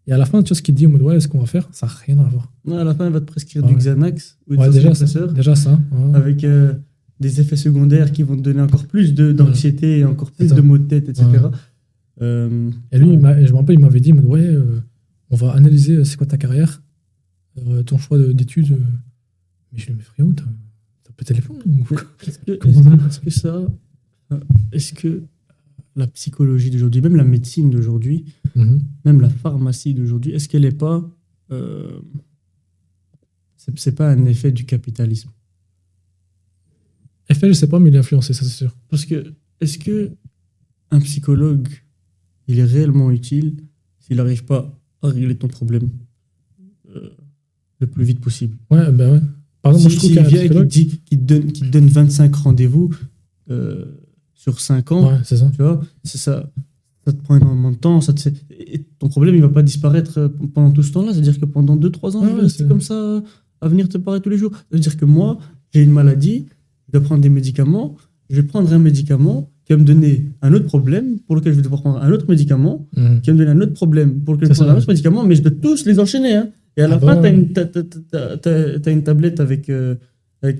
Et à la fin, tu vois ce qu'il dit au mode, ouais, est-ce qu'on va faire? Ça n'a rien à voir. Ouais, à la fin, elle va te prescrire Ouais. du Xanax ou des Ouais, déjà ça. antidépresseurs Ouais. avec des effets secondaires qui vont te donner encore plus d'anxiété et encore plus C'est ça. de maux de tête, etc. Ouais. Et lui, je me rappelle, il m'avait dit, ouais, on va analyser c'est quoi ta carrière, ton choix d'études. Mais je lui ai dit, mais frérot, t'as pété les plombs ou quoi? Est-ce que la psychologie d'aujourd'hui, même la médecine d'aujourd'hui, Mhm. même la pharmacie d'aujourd'hui, est-ce qu'elle n'est pas... c'est pas un effet du capitalisme? Effet, je sais pas, mais il est influencé, ça c'est sûr. Parce que, est-ce que un psychologue, il est réellement utile s'il n'arrive pas à régler ton problème le plus vite possible? Ouais, ben ouais. Par exemple, moi, je trouve S'il qu'un vient et psychologue. qu'il te donne 25 rendez-vous sur 5 ans, Ouais, c'est ça. tu vois, c'est ça. Ça te prend énormément de temps. Et ton problème, il va pas disparaître pendant tout ce temps-là. C'est-à-dire que pendant 2-3 ans, Ouais, il va rester c'est- comme ça à venir te parler tous les jours. C'est-à-dire que moi, j'ai une maladie, je dois prendre des médicaments. Je vais prendre un médicament qui va me donner un autre problème pour lequel je vais devoir prendre un autre médicament, Mhm. qui va me donner un autre problème pour lequel je vais C'est prendre un ça. autre médicament, mais je dois tous les enchaîner. Hein. Et à la Ah fin, bah ouais. t'as une tablette avec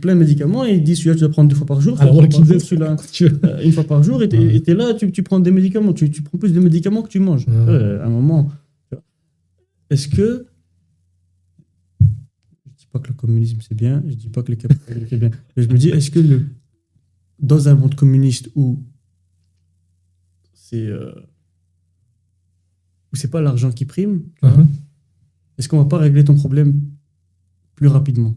plein de médicaments et ils disent celui-là, tu dois prendre 2 fois par jour, Alors, celui-là, Walking Dead, celui-là, tu veux. une fois par jour, et Ouais. t'es là, tu prends des médicaments, tu prends plus de médicaments que tu manges. Ouais. À un moment, tu vois. Est-ce que. Je dis pas que le communisme c'est bien, je dis pas que le capitalisme c'est bien, mais je me dis, est-ce que dans un monde communiste où c'est pas l'argent qui prime, tu vois, Mhm. est-ce qu'on va pas régler ton problème plus rapidement?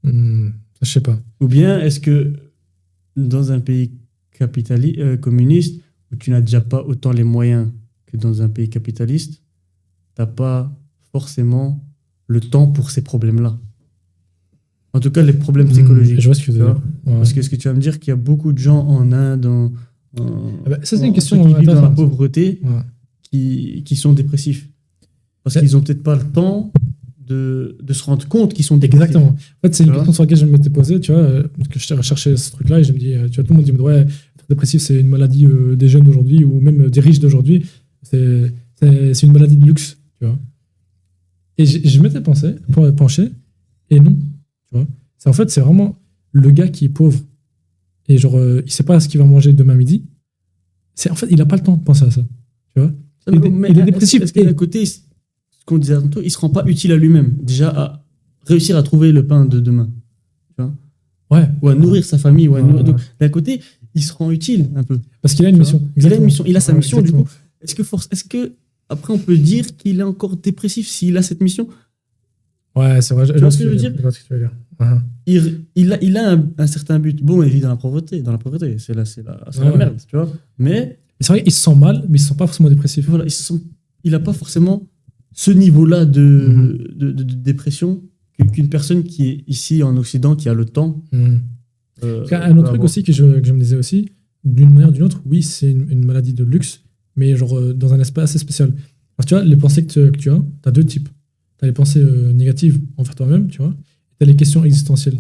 Je sais pas. Ou bien est-ce que dans un pays communiste, où tu n'as déjà pas autant les moyens que dans un pays capitaliste, t'as pas forcément le temps pour ces problèmes-là. En tout cas, les problèmes psychologiques. Je vois ce que tu veux tu vois. dire. Ouais. Parce que ce que tu vas me dire qu'il y a beaucoup de gens en Inde, Ah bah, ça, c'est une question ceux qui vivent dans la intéressante. pauvreté, Ouais. qui sont dépressifs. Parce Ouais. qu'ils ont peut-être pas le temps de se rendre compte qu'ils sont dépressifs. Exactement. En fait, c'est une Tu vois. question sur laquelle je m'étais posée, tu vois, parce que je recherchais ce truc-là et je me dis, tu vois, tout le monde dit, ouais, être dépressif, c'est une maladie des jeunes d'aujourd'hui ou même des riches d'aujourd'hui. C'est une maladie de luxe, tu vois. Et je m'étais penché, et non, tu vois. En fait, c'est vraiment le gars qui est pauvre et genre, il sait pas ce qu'il va manger demain midi. En fait, il a pas le temps de penser à ça, tu vois. Mais il est dépressif. Est-ce que d'un côté, ce qu'on disait tantôt, il se rend pas utile à lui-même, déjà à réussir à trouver le pain de demain, tu vois, Ouais. ou à nourrir sa famille, ou à Ouais. nourrir... Donc, d'un côté, il se rend utile un peu. Parce qu'il a une Tu mission. vois. Il a une mission, il a sa Ouais, mission, du exactement. coup. Est-ce que après on peut dire qu'il est encore dépressif s'il a cette mission? Ouais, c'est vrai. Tu vois ce que je veux dire? Je vois ce que tu veux dire. Uh-huh. Il a un certain but. Bon, il vit dans la pauvreté. C'est la Ouais. merde, tu vois. Mais C'est vrai, il se sent mal, mais il se sent pas forcément dépressif. voilà, il a pas forcément ce niveau-là de dépression qu'une personne qui est ici en Occident, qui a le temps. Mhm. euh, Un peut autre truc avoir. aussi que je me disais aussi, d'une manière ou d'une autre, oui, c'est une maladie de luxe, mais genre dans un aspect assez spécial. Alors, tu vois, les pensées que tu as, tu as deux types. Tu as les pensées négatives envers toi-même, tu vois, et tu as les questions existentielles.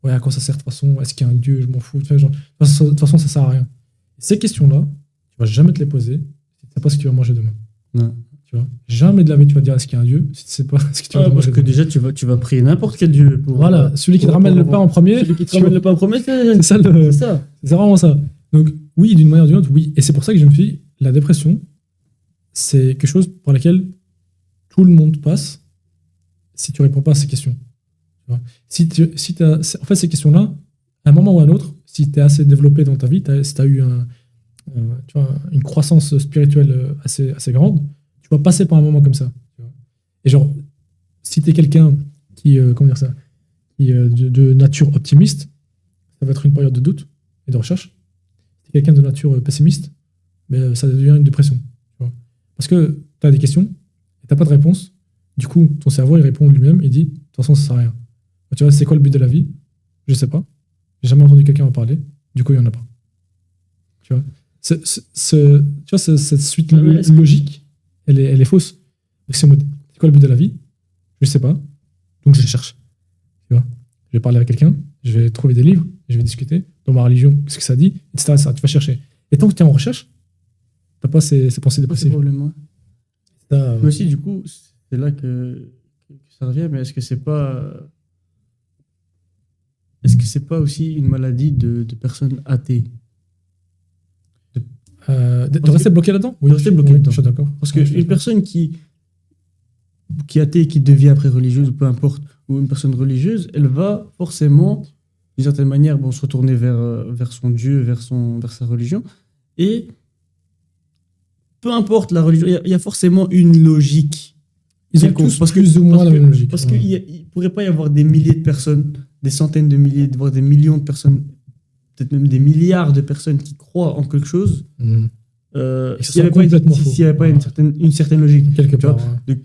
Ouais, à quoi ça sert de toute façon? Est-ce qu'il y a un Dieu? Je m'en fous. Tu vois, genre, de toute façon, ça sert à rien. Ces questions-là, tu vas jamais te les poser si tu sais pas ce que tu vas manger demain. Ouais. Tu vois, jamais de la vie tu vas dire est-ce qu'il y a un Dieu si tu sais pas ce que tu vas Parce manger que demain. déjà, tu vas prier n'importe quel dieu. Voilà, celui qui te ramène le pain en premier. Celui qui te tu ramène vois, le pain en premier, c'est ça c'est ça. c'est vraiment ça. Donc, oui, d'une manière ou d'une autre, oui. Et c'est pour ça que je me suis dit, la dépression, c'est quelque chose par laquelle tout le monde passe si tu réponds pas à ces questions. Tu vois. Si en fait, ces questions-là, à un moment ou à un autre, si tu es assez développé dans ta vie, si tu as eu tu vois, une croissance spirituelle assez grande, tu vas passer par un moment comme ça. Tu vois. Et genre, si tu es quelqu'un qui, comment dire ça, qui de nature optimiste, ça va être une période de doute et de recherche. Si tu es quelqu'un de nature pessimiste, mais ça devient une dépression. Tu vois. Parce que tu as des questions et tu n'as pas de réponse. Du coup, ton cerveau, il répond lui-même, il dit, de toute façon, ça sert à rien. Tu vois, c'est quoi le but de la vie? Je sais pas. J'ai jamais entendu quelqu'un en parler. Du coup, il n'y en a pas. Tu vois, tu vois cette suite logique, elle est fausse. Donc, c'est en mode, c'est quoi le but de la vie? Je sais pas. Donc, je le cherche. Tu vois, je vais parler à quelqu'un, je vais trouver des livres, je vais discuter. Dans ma religion, qu'est-ce que ça dit, etc. Tu vas chercher. Et tant que tu es en recherche, tu n'as pas ces pensées C'est dépressives. probablement. Ça, Mais aussi, du coup, c'est là que ça revient, mais est-ce que c'est pas aussi une maladie de personnes athées? de rester bloqué là-dedans? De rester bloqué dedans. Je suis d'accord. Parce Ouais, je suis qu'une d'accord. personne qui est athée et qui devient après religieuse, ou peu importe, ou une personne religieuse, elle va forcément, d'une certaine manière, se retourner vers son Dieu, vers sa religion. Et peu importe la religion, il y a forcément une logique. Ils ont quelconque. tous plus ou moins la même logique. Parce Ouais. qu'il ne pourrait pas y avoir des milliers de personnes, des centaines de milliers, voire des millions de personnes, peut-être même des milliards de personnes qui croient en quelque chose, Mhm. Et s'il n'y avait pas Ouais. une certaine logique. Quelque Tu vois, part. Ouais.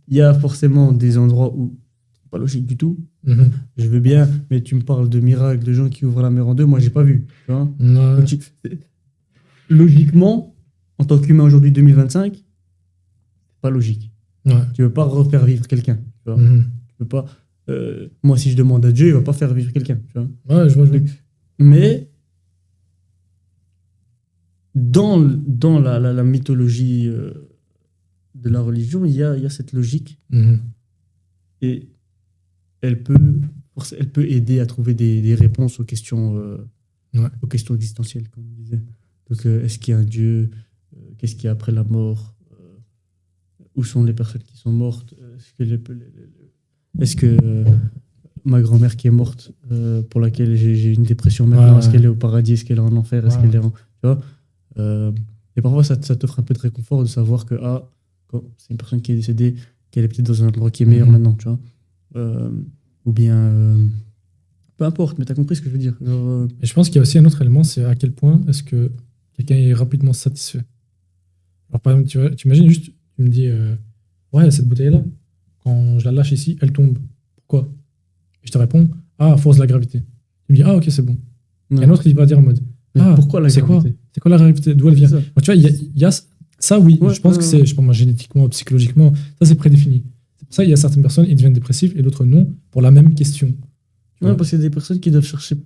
il y a forcément des endroits où c'est pas logique du tout. Mhm. Je veux bien, mais tu me parles de miracles, de gens qui ouvrent la mer en deux, moi j'ai pas vu. Tu vois. Ouais. Donc, logiquement, en tant qu'humain aujourd'hui 2025, c'est pas logique. Ouais. Tu veux pas refaire vivre quelqu'un. Tu vois. Mhm. Tu peux pas. Moi, si je demande à Dieu, il va pas faire vivre quelqu'un. Tu vois. Ouais, je vois. Mais dans la mythologie de la religion, il y a cette logique Mhm. et elle peut aider à trouver des réponses aux questions, aux questions existentielles, comme on disait. Donc, est-ce qu'il y a un Dieu? Qu'est-ce qu'il y a après la mort? Où sont les personnes qui sont mortes? Est-ce que ma grand-mère qui est morte, pour laquelle j'ai une dépression maintenant, Ouais. est-ce qu'elle est au paradis? Est-ce qu'elle est en enfer? Est-ce Ouais. qu'elle est en... Tu vois, et parfois, ça t'offre un peu de réconfort de savoir que quand c'est une personne qui est décédée, qu'elle est peut-être dans un endroit qui est meilleur maintenant, tu vois. Ou bien... peu importe, mais t'as compris ce que je veux dire. Genre, Et je pense qu'il y a aussi un autre élément, c'est à quel point est-ce que quelqu'un est rapidement satisfait. Alors par exemple, tu imagines juste, tu me dis, ouais, cette bouteille-là, quand je la lâche ici, elle tombe. Pourquoi? Et je te réponds, à force de la gravité. Tu me dis, ok, c'est bon. non. Et un autre, il va dire en mode, Mais pourquoi la c'est quoi? gravité? C'est quoi la gravité? D'où elle vient? C'est ça. Donc, tu vois, il y a ça, oui. Ouais, je pense que c'est, je sais pas moi, génétiquement, psychologiquement, ça c'est prédéfini. C'est pour ça qu'il y a certaines personnes, ils deviennent dépressifs et d'autres non, pour la même question. Tu Ouais, vois. parce qu'il y a des personnes qui doivent chercher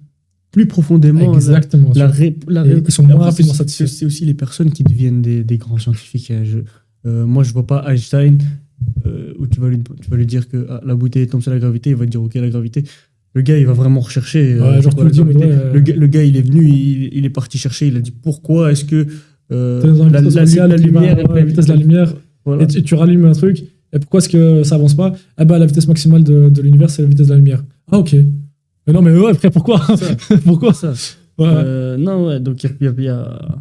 plus profondément Exactement. tu vois. Et ils sont moins Après, rapidement satisfaits. C'est aussi les personnes qui deviennent des grands scientifiques. Hein. Moi, je vois pas Einstein où tu vas lui dire que la bouteille tombe sur la gravité, il va te dire ok, la gravité. Le gars, il va vraiment rechercher. Ouais, genre, c'est quoi tu la le dis, mais gravité. ouais, Le gars, il est venu, il est parti chercher, il a dit pourquoi est-ce que T'es dans un vaisseau spatial, la qui va lumière, à la vitesse de la lumière, Voilà. et tu rallumes un truc, et pourquoi est-ce que ça avance pas? Ah bah la vitesse maximale de l'univers, c'est la vitesse de la lumière. Ah ok. Mais non, mais ouais, après, pourquoi? Pourquoi? Ça. Ouais. Non, ouais, donc il y a...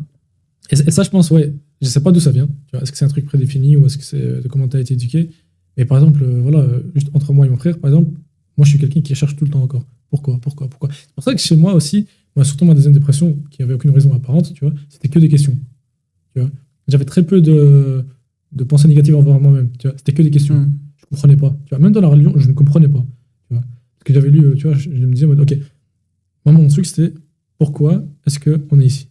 Et ça, je pense, ouais, je sais pas d'où ça vient. Tu vois, est-ce que c'est un truc prédéfini ou est-ce que c'est de comment tu as été éduqué? Mais par exemple, voilà, juste entre moi et mon frère, par exemple, moi, je suis quelqu'un qui cherche tout le temps encore. Pourquoi? C'est pour ça que chez moi aussi, moi, surtout ma deuxième dépression, qui avait aucune raison apparente, tu vois, c'était que des questions. Tu vois, j'avais très peu de pensées négatives envers moi-même. Tu vois, c'était que des questions. Je comprenais pas. Tu vois, même dans la religion, je ne comprenais pas. Tu vois, parce que j'avais lu, tu vois, je me disais, en mode, ok, moi, mon truc, c'était pourquoi est-ce qu'on est ici?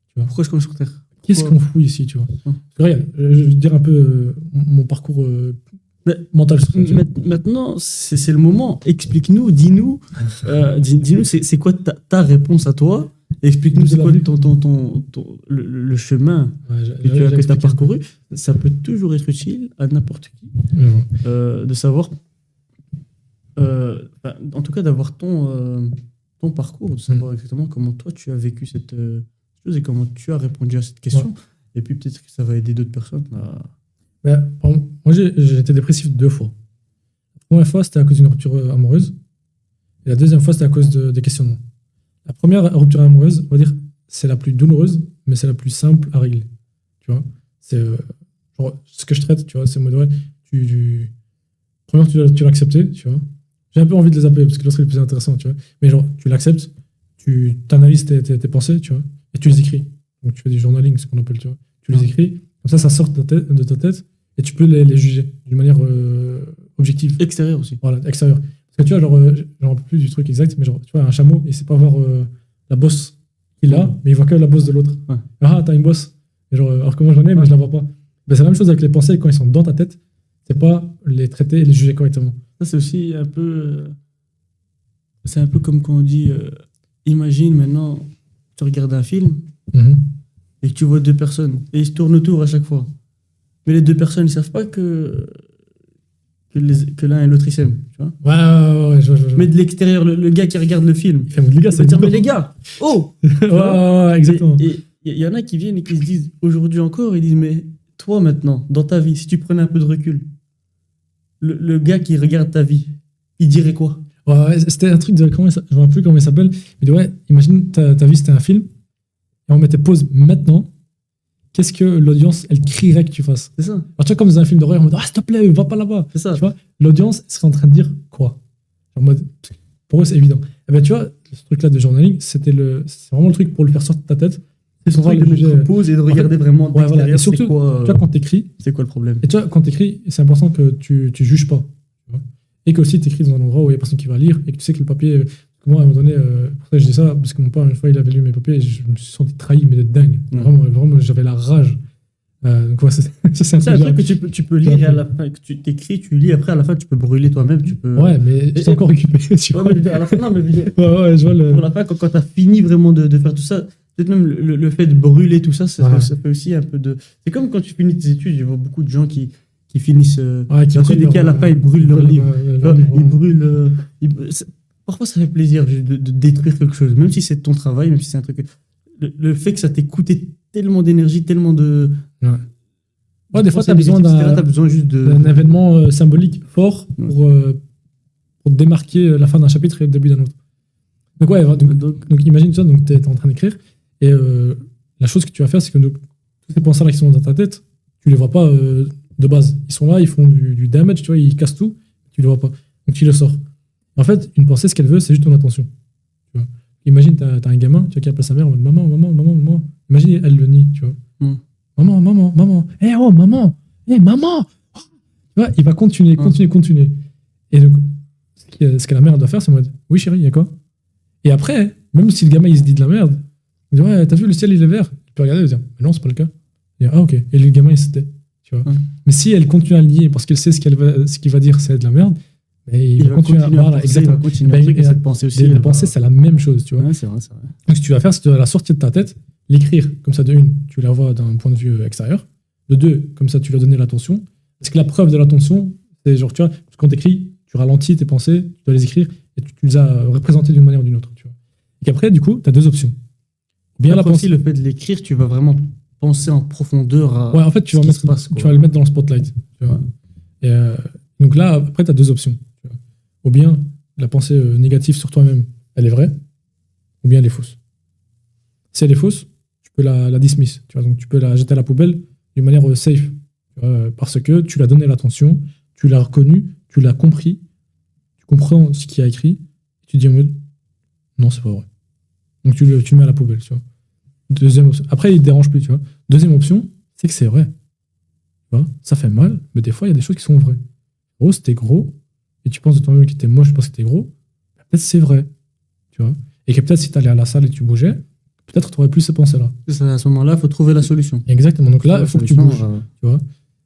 Tu vois, Pourquoi je commence sur Terre? qu'est-ce qu'on fout ici, tu vois? Parce que, regarde, je vais te dire un peu mon parcours mental sur ça. Tu vois. Maintenant, c'est le moment. Explique-nous, dis-nous, dis-nous, c'est quoi ta réponse à toi? Explique-nous, c'est quoi le chemin Ouais, que tu as expliqué. parcouru. Ça peut toujours être utile à n'importe qui de savoir, en tout cas d'avoir ton parcours, de savoir exactement comment toi tu as vécu cette chose et comment tu as répondu à cette question. Ouais. Et puis peut-être que ça va aider d'autres personnes Mais, moi, j'ai été dépressif 2 fois. La première fois, c'était à cause d'une rupture amoureuse. Et la deuxième fois, c'était à cause des questionnements. La première rupture amoureuse, on va dire, c'est la plus douloureuse, mais c'est la plus simple à régler. Tu vois, c'est genre, ce que je traite, tu vois, c'est mode, ouais, première, tu l'acceptais, tu vois. J'ai un peu envie de les appeler parce que l'autre est le plus intéressant, tu vois. Mais genre, tu l'acceptes, tu analyses tes pensées, tu vois, et tu les écris. Donc, tu fais du journaling, ce qu'on appelle, tu vois. Tu les écris, comme ça sort de ta tête, et tu peux les juger d'une manière objective. extérieures aussi. Voilà, extérieur. Parce que tu vois, genre, j'en rappelle plus du truc exact, mais genre, tu vois, un chameau, il sait pas voir la bosse qu'il a, mais il voit que la bosse de l'autre. Ouais. Ah, t'as une bosse. Et genre, alors que moi j'en ai, mais je la vois pas. Ben, c'est la même chose avec les pensées quand ils sont dans ta tête, c'est pas les traiter et les juger correctement. Ça, c'est aussi un peu. C'est un peu comme quand on dit imagine maintenant, tu regardes un film Mhm. et que tu vois deux personnes et ils se tournent autour à chaque fois. Mais les deux personnes, ils savent pas que l'un et l'autre ils s'aiment. Tu vois. Ouais, je vois. Mais de l'extérieur, le gars qui regarde le film, Il fait, les gars, il va dire mais les gars, oh ouais, exactement. Et il y en a qui viennent et qui se disent aujourd'hui encore, ils disent mais toi maintenant, dans ta vie, si tu prenais un peu de recul, le gars qui regarde ta vie, il dirait quoi? Ouais, c'était un truc de. Je me rappelle plus comment il s'appelle. Il dit, ouais, imagine ta vie, c'était un film, et on mettait pause maintenant. Qu'est-ce que l'audience, elle crierait que tu fasses? C'est ça. Alors, tu vois, comme dans un film d'horreur, en mode, ah, s'il te plaît, va pas là-bas. C'est ça. Tu vois, l'audience elle serait en train de dire quoi? En mode, pour eux, c'est évident. Et ben, tu vois, ce truc-là de journaling, c'est vraiment le truc pour le faire sortir de ta tête. C'est ce truc de mettre pause et de regarder vraiment Ouais, voilà. Et d'extérieur, surtout, c'est quoi, tu vois, quand t'écris, c'est quoi le problème? et tu vois, quand t'écris, c'est important que tu juges pas. Tu vois. Et que aussi t'écris dans un endroit où il y a personne qui va lire et que tu sais que le papier. Moi, à un moment donné, pour ça, je dis ça, parce que mon père, une fois, il avait lu mes papiers et je me suis senti trahi, mais de dingue. Vraiment, j'avais la rage. Donc, ouais, c'est un truc que tu peux lire et à la fin, que tu t'écris, tu lis, après, à la fin, tu peux brûler toi-même. Tu peux... Ouais, mais tu t'es encore occupé. Tu vois. Ouais, mais à la fin, non, mais ouais, je vois pour la fin, quand tu as fini vraiment de faire tout ça, peut-être même le fait de brûler tout ça, ça fait aussi un peu de. C'est comme quand tu finis tes études, je vois beaucoup de gens qui finissent. qui ensuite, dès qu'à la fin, ils brûlent leur livre. Ils brûlent. Parfois, ça fait plaisir de détruire quelque chose, même si c'est ton travail, même si c'est un truc. Le fait que ça t'ait coûté tellement d'énergie, tellement de. Ouais, des fois, tu as besoin juste d'un événement symbolique fort pour te démarquer la fin d'un chapitre et le début d'un autre. Donc, ouais, donc imagine ça, tu es en train d'écrire, et la chose que tu vas faire, c'est que tous ces pensées-là qui sont dans ta tête, tu les vois pas de base. Ils sont là, ils font du damage, tu vois, ils cassent tout, tu les vois pas. Donc, tu les sors. En fait, une pensée, ce qu'elle veut, c'est juste ton attention. Tu vois. Imagine, tu as un gamin, tu vois, qui appelle sa mère en mode maman. Imagine, elle le nie, tu vois. Maman. Eh oh, maman. Eh, maman. Tu vois, il va continuer. Et donc, ce que la mère doit faire, c'est en mode, oui, chérie, il y a quoi? Et après, même si le gamin, il se dit de la merde, il dit, ouais, t'as vu, le ciel, il est vert. Tu peux regarder et dire, mais non, c'est pas le cas. Il dit, ah, ok. Et le gamin, il se tait. Tu vois. Mais si elle continue à le nier parce qu'elle sait ce qu'il va dire, c'est de la merde, mais il va continuer à voilà, exactement. Cette pensée aussi. Les pensées, c'est la même chose, tu vois. Ouais, c'est vrai. Donc, ce que tu vas faire, c'est de la sortir de ta tête, l'écrire, comme ça, de une, tu la vois d'un point de vue extérieur. De deux, comme ça, tu lui as donné l'attention. Parce que la preuve de l'attention, c'est genre, tu vois, quand tu écris, tu ralentis tes pensées, tu dois les écrire, et tu les as représentées d'une manière ou d'une autre, tu vois. Et qu'après, du coup, tu as deux options. bien la Après aussi, penser. le fait de l'écrire, tu vas vraiment penser en profondeur à Ouais, en fait, tu ce vas, qui mettre, se passe, tu quoi. vas le mettre dans le spotlight. Tu vois. Et, donc là, après, tu as deux options. Tu vois. Ou bien la pensée négative sur toi-même, elle est vraie, ou bien elle est fausse. Si elle est fausse, tu peux la dismiss. Tu vois. Donc tu peux la jeter à la poubelle d'une manière safe. Tu vois, parce que tu lui as donné l'attention, tu l'as reconnu, tu l'as compris, tu comprends ce qu'il a écrit, et tu dis en mode non, c'est pas vrai. Donc tu le mets à la poubelle. Tu vois. Deuxième option. Après, il ne te dérange plus. Tu vois. Deuxième option, c'est que c'est vrai. Tu vois. Ça fait mal, mais des fois, il y a des choses qui sont vraies. Gros, c'était gros, et tu penses de toi-même qu'il était moche parce que c'était gros, peut-être c'est vrai. Tu vois. Et que peut-être si tu allais à la salle et tu bougeais, peut-être tu aurais plus ces pensées-là. C'est ça, à ce moment-là, il faut trouver la solution. Exactement. Donc là, La il faut que tu solution, bouges. Tu vois.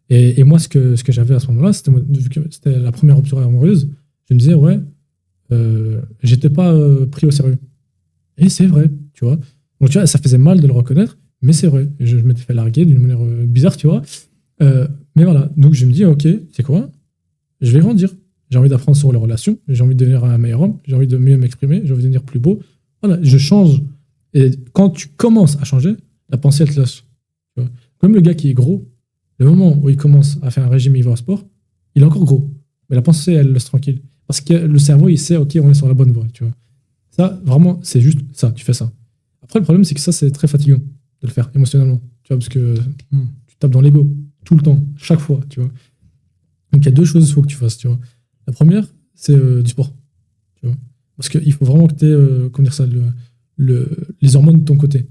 Et moi, ce que j'avais à ce moment-là, vu que c'était la première rupture amoureuse, je me disais, ouais, j'étais pas pris au sérieux. Et c'est vrai, tu vois. Donc, tu vois, ça faisait mal de le reconnaître, mais c'est vrai. Et je m'étais fait larguer d'une manière bizarre, tu vois. Mais voilà, donc je me dis, ok, c'est quoi? Je vais grandir. J'ai envie d'apprendre sur les relations, j'ai envie de devenir un meilleur homme, j'ai envie de mieux m'exprimer, j'ai envie de devenir plus beau. Voilà, je change. Et quand tu commences à changer, la pensée, elle te lâche. Tu vois. Comme le gars qui est gros, le moment où il commence à faire un régime, il va au sport, il est encore gros. Mais la pensée, elle le laisse tranquille. Parce que le cerveau, il sait, ok, on est sur la bonne voie, tu vois. Ça, vraiment, c'est juste ça, tu fais ça. Après, le problème, c'est que ça, c'est très fatigant de le faire émotionnellement. Tu vois, parce que tu tapes dans l'ego tout le temps, chaque fois, tu vois. Donc, il y a deux choses qu'il faut que tu fasses, tu vois. La première, c'est du sport, tu vois. Parce qu'il faut vraiment que tu aies, comment dire ça, les hormones de ton côté.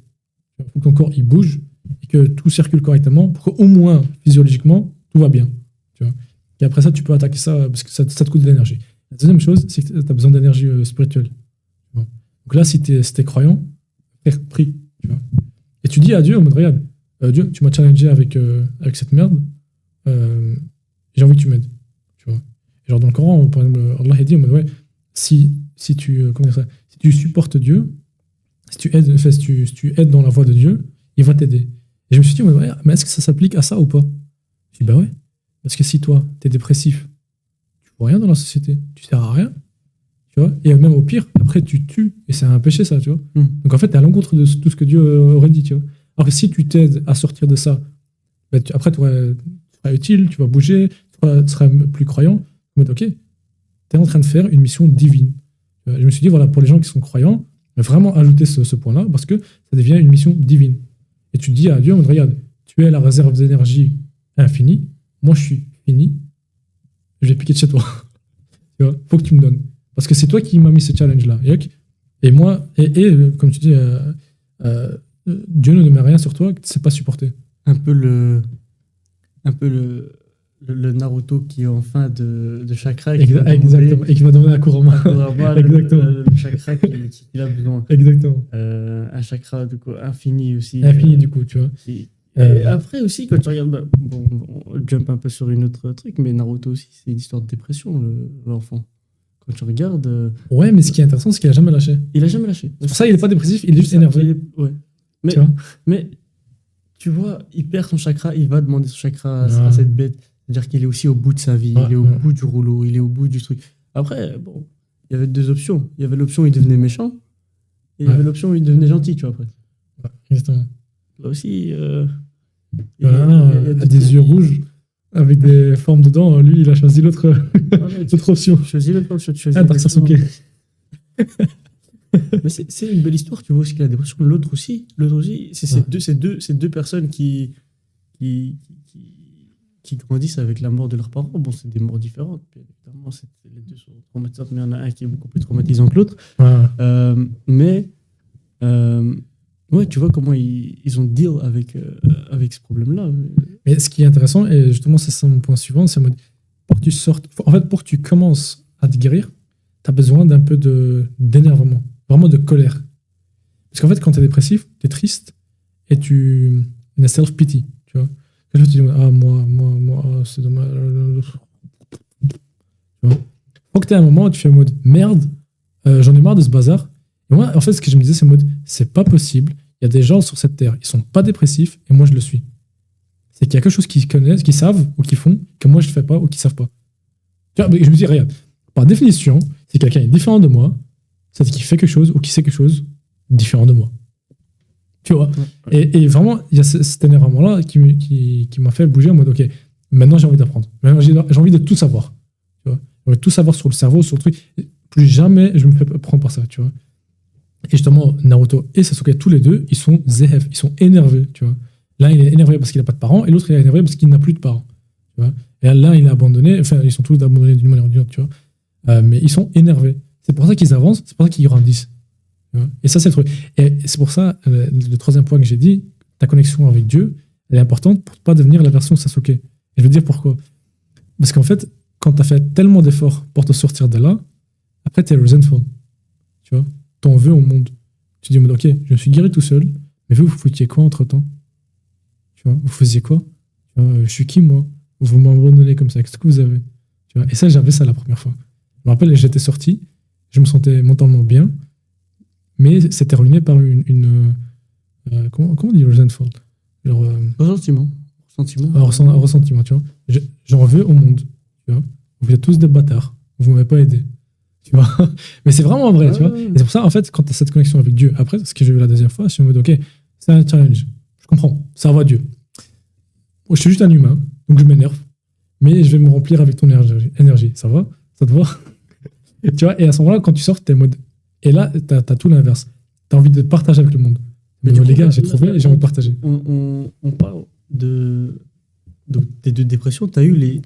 Il faut que ton corps, il bouge et que tout circule correctement pour qu'au moins, physiologiquement, tout va bien, tu vois. Et après ça, tu peux attaquer ça parce que ça te coûte de l'énergie. La deuxième chose, c'est que tu as besoin d'énergie spirituelle. Tu vois. Donc là, si t'es croyant, prie, tu vois. Et tu dis à Dieu en mode, regarde, Dieu, tu m'as challengé avec cette merde, j'ai envie que tu m'aides, tu vois. Et genre dans le Coran, par exemple, Allah a dit en mode, ouais, si tu, comment dire ça, si tu supportes Dieu, si tu aides, enfin, si tu aides dans la voie de Dieu, il va t'aider. Et je me suis dit, ouais, mais est-ce que ça s'applique à ça ou pas? Je dis, bah ouais. Parce que si toi, t'es dépressif, tu vois rien dans la société, tu sers à rien, tu vois. Et même au pire, après, tu tues, et c'est un péché, ça, tu vois. Donc en fait, t'es à l'encontre de tout ce que Dieu aurait dit, tu vois. Alors que si tu t'aides à sortir de ça, bah, après, tu seras utile, tu vas bouger, tu seras plus croyant. En mode, ok, t'es en train de faire une mission divine. Je me suis dit, voilà, pour les gens qui sont croyants, vraiment ajouter ce point-là, parce que ça devient une mission divine. Et tu dis à Dieu, regarde, tu es la réserve d'énergie infinie, moi je suis fini, je vais piquer de chez toi. Tu vois, faut que tu me donnes. Parce que c'est toi qui m'as mis ce challenge-là. Et moi, comme tu dis, Dieu ne met rien sur toi que tu ne sais pas supporter. Un peu le Naruto qui est en fin de chakra. Exactement. Et qui va demander un cours en main. Exactement. Le chakra qu'il a besoin. Exactement. Un chakra du coup, infini aussi. Infini du coup, tu vois. Et après aussi, quand tu regardes, on jump un peu sur une autre truc, mais Naruto aussi, c'est une histoire de dépression, l'enfant. Quand tu regardes. Ouais, mais ce qui est intéressant, c'est qu'il a jamais lâché. Il a jamais lâché. C'est pour ça, il est pas dépressif, il est juste énervé. Ouais. Mais tu vois, il perd son chakra, il va demander son chakra à cette bête. C'est-à-dire qu'il est aussi au bout de sa vie, il est au bout du rouleau, il est au bout du truc. Après, bon, il y avait deux options. Il y avait l'option où il devenait méchant, et il y avait l'option où il devenait gentil, tu vois, après. Exactement. Là aussi, il a des yeux rouges avec des formes dedans. Lui, il a choisi l'autre option. Choisis l'autre option. Dark Sasuke. Mais c'est une belle histoire, tu vois aussi qu'il a des dépression. L'autre aussi, c'est deux personnes qui grandissent avec la mort de leurs parents. Bon, c'est des morts différentes. Bien évidemment, les deux sont traumatisantes, mais il y en a un qui est beaucoup plus traumatisant que l'autre. Ouais, tu vois comment ils ont deal avec ce problème-là. Mais ce qui est intéressant, et justement, c'est ça mon point suivant, c'est pour que tu sortes. En fait, pour que tu commences à te guérir, tu as besoin d'un peu d'énervement, vraiment de colère. Parce qu'en fait, quand tu es dépressif, tu es triste et tu as self-pity, tu vois. Quand tu dis, ah, moi, c'est dommage. Tu vois. Faut que tu aies un moment où tu fais en mode merde, j'en ai marre de ce bazar. Et moi, en fait, ce que je me disais, c'est en mode, c'est pas possible. Il y a des gens sur cette terre, ils sont pas dépressifs et moi, je le suis. C'est qu'il y a quelque chose qu'ils connaissent, qu'ils savent ou qu'ils font que moi, je ne fais pas ou qu'ils savent pas. Tu vois, je me dis, regarde, par définition, si quelqu'un est différent de moi, c'est qu'il fait quelque chose ou qu'il sait quelque chose différent de moi. Tu vois. Ouais. Et vraiment, il y a cet énervement-là qui m'a fait bouger en mode, ok, maintenant j'ai envie d'apprendre. Maintenant j'ai envie de tout savoir. Tu vois. J'ai envie de tout savoir sur le cerveau, sur le truc. Plus jamais je me fais prendre par ça, tu vois. Et justement, Naruto et Sasuke, tous les deux, ils sont ZF, ils sont énervés, tu vois. L'un, il est énervé parce qu'il n'a pas de parents, et l'autre, il est énervé parce qu'il n'a plus de parents. Tu vois. Et l'un, il est abandonné, enfin, ils sont tous abandonnés d'une manière ou d'une autre, tu vois. Mais ils sont énervés. C'est pour ça qu'ils avancent, c'est pour ça qu'ils grandissent. Tu vois. Et ça, c'est le truc. Et c'est pour ça, le troisième point que j'ai dit, ta connexion avec Dieu, elle est importante pour ne pas devenir la version Sasuke. Et je vais te dire pourquoi. Parce qu'en fait, quand tu as fait tellement d'efforts pour te sortir de là, après, tu es resentful. Tu vois. T'en veux au monde. Tu dis, ok, je me suis guéri tout seul, mais vous foutiez quoi entre-temps? Tu vois, vous faisiez quoi? Tu vois, je suis qui, moi? Vous m'abandonnez comme ça, qu'est-ce que vous avez? Tu vois, et ça, j'avais ça la première fois. Je me rappelle, j'étais sorti, je me sentais mentalement bien, mais c'était ruiné par comment on dit resentful? Genre, Ressentiment. un ressentiment, tu vois. J'en veux au monde, tu vois. Vous êtes tous des bâtards, vous m'avez pas aidé. Tu vois. Mais c'est vraiment vrai, tu vois. Et c'est pour ça, en fait, quand tu as cette connexion avec Dieu, après, ce que j'ai vu la deuxième fois, je suis en mode, ok, c'est un challenge. Je comprends, ça va Dieu. Moi, je suis juste un humain, donc je m'énerve, mais je vais me remplir avec ton énergie. Ça va? Ça te va? Tu vois, et à ce moment-là, quand tu sors, t'es en mode. Et là, t'as tout l'inverse. T'as envie de partager avec le monde. Mais les gars, j'ai trouvé et j'ai envie de partager. On parle donc, des deux dépressions. Tu as eu les.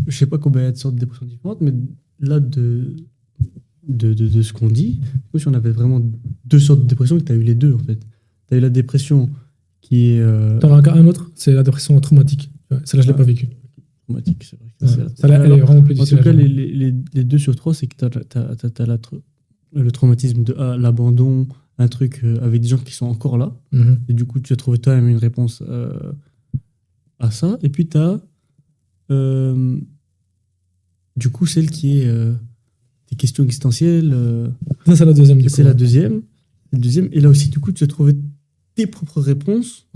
Je sais pas combien il y a de sortes de dépressions différentes, mais là, de ce qu'on dit, si on avait vraiment deux sortes de dépression, tu as eu les deux, en fait. Tu as eu la dépression qui est. T'en as encore un autre, c'est la dépression traumatique. Celle-là, je l'ai pas vécue. Traumatique, c'est vrai. Celle-là, elle est vraiment plus En difficile. tout cas, les 2 sur 3, c'est que tu as, le traumatisme de l'abandon, un truc avec des gens qui sont encore là. Mhm. Et du coup, tu as trouvé toi-même une réponse à ça. Et puis, tu as, du coup, celle qui est des questions existentielles. Ça, c'est la deuxième, du coup. C'est la deuxième. Et là aussi, du coup, tu as trouvé tes propres réponses,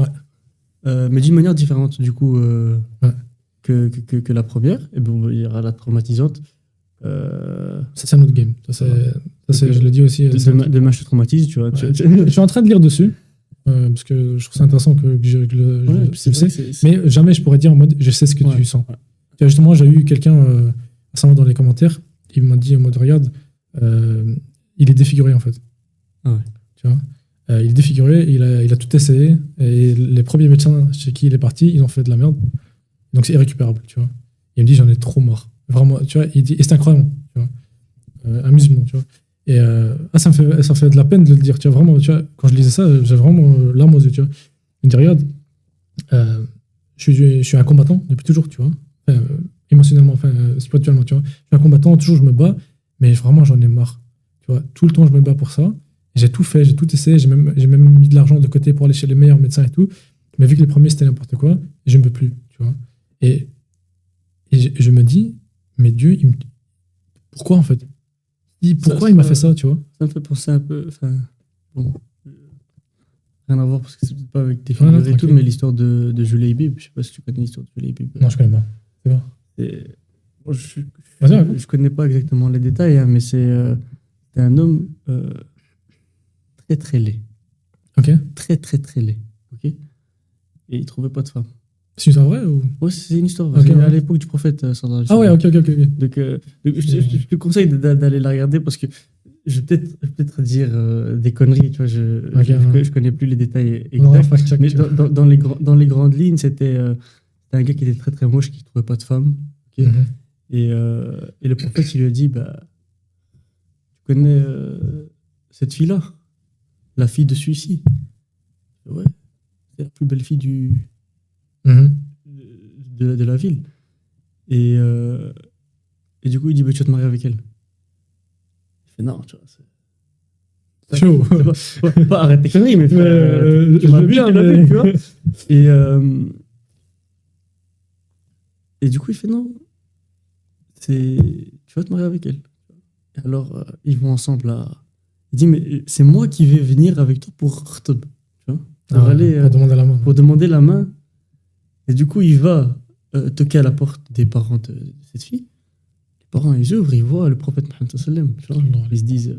mais d'une manière différente, du coup, que la première. Et bon, il y aura la traumatisante. Ça, c'est un autre game. Je le dis aussi. Demain, je te traumatise, tu vois. Je suis en train de lire dessus, parce que je trouve ça intéressant que je le sais. Mais jamais je pourrais dire en mode, je sais ce que tu sens. Tu vois, justement, j'ai eu quelqu'un récemment dans les commentaires, il m'a dit en mode, regarde, il est défiguré, en fait. Tu vois, il est défiguré, il a tout essayé, et les premiers médecins chez qui il est parti, ils ont fait de la merde. Donc c'est irrécupérable, tu vois. Il me dit, j'en ai trop marre. Vraiment, tu vois, il dit, et c'est incroyable, tu vois. Un musulman, tu vois. Et ça me fait de la peine de le dire, tu vois, vraiment, tu vois, quand je lisais ça, j'avais vraiment larmes aux yeux, tu vois. Il me dit, regarde, je suis un combattant depuis toujours, tu vois. Émotionnellement, spirituellement, tu vois. Je suis un combattant, toujours je me bats, mais vraiment j'en ai marre, tu vois. Tout le temps je me bats pour ça. J'ai tout fait, j'ai tout essayé, j'ai même mis de l'argent de côté pour aller chez les meilleurs médecins et tout. Mais vu que les premiers c'était n'importe quoi, je ne peux plus, tu vois. Et je me dis, mais Dieu, pourquoi en fait? Pourquoi il m'a fait ça, tu vois? Ça me fait penser un peu. Bon, rien à voir parce que c'est peut-être pas avec tes figures et tout, mais l'histoire de Julie Bib. Je sais pas si tu connais l'histoire de Julie Bib. Non, je connais pas. C'est bon. Bon, je connais pas exactement les détails, hein, mais c'est un homme très très laid. Ok. Très très très laid. Ok. Et il trouvait pas de femme. C'est une histoire vraie ou? Ouais, c'est une histoire vraie. Okay, à l'époque du prophète sallallahu alayhi wa sallam. Ah ouais, ok. Donc, je te conseille d'aller la regarder parce que je vais peut-être dire des conneries, tu vois, je connais plus les détails exacts. Mais dans les grandes lignes, c'était un gars qui était très très moche, qui trouvait pas de femme. Okay. Et le prophète, il lui a dit, bah, tu connais cette fille-là, la fille de celui-ci. Ouais, c'est la plus belle fille de la ville. Et du coup, il dit, bah, tu vas te marier avec elle. Il fait, non, tu vois, c'est chaud. Pas arrête tes conneries, mais tu m'as bien, tu vois. Et du coup, il fait, non, tu vas te marier avec elle. Et alors, ils vont ensemble là. Il dit, mais c'est moi qui vais venir avec toi pour khtob, tu vois, pour demander la main. Et du coup, il va toquer à la porte des parents de cette fille. Les parents, ils ouvrent, ils voient le prophète Mohammed sallam, tu vois. Ils se disent,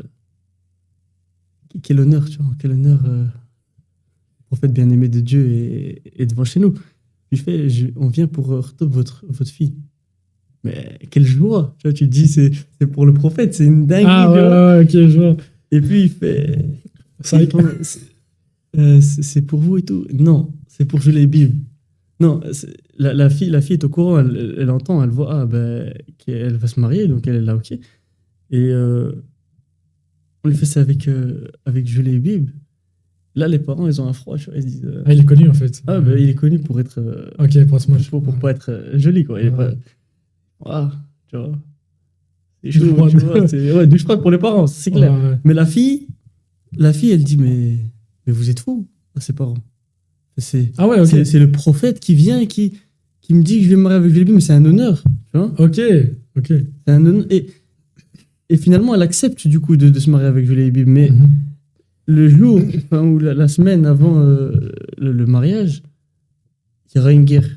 quel honneur, tu vois, quel honneur prophète bien-aimé de Dieu est devant chez nous. Il fait, on vient pour retrouver votre fille. Mais quelle joie! Tu vois, tu te dis, c'est pour le prophète, c'est une dinguerie. Ah tu vois. ouais, ok, je vois. Et puis il fait, Ça, c'est pour vous et tout. Non, c'est pour jouer les Bibles. Non, la fille est au courant, elle entend, elle voit, qu'elle va se marier, donc elle est là, ok. Et on lui fait ça avec Julie et Bib. Là, les parents, ils ont un froid, tu vois, ils se disent, Ah, il est connu en fait. il est connu pour être, Ok, pour être moche. pour pas être joli, quoi. Il est pas, ah, tu vois. C'est Douche chaud, froide. tu vois. Douche froide pour les parents, c'est clair. Ouais, ouais. Mais la fille, elle dit, mais vous êtes fous, ses parents. Ah ouais, ok. C'est le prophète qui vient et qui me dit que je vais me marier avec Julie, mais c'est un honneur, tu vois. Ok. C'est un honneur. Et finalement, elle accepte du coup de se marier avec Julie Bib. Mais Mhm. le jour, enfin, ou la semaine avant le mariage, il y aura une guerre.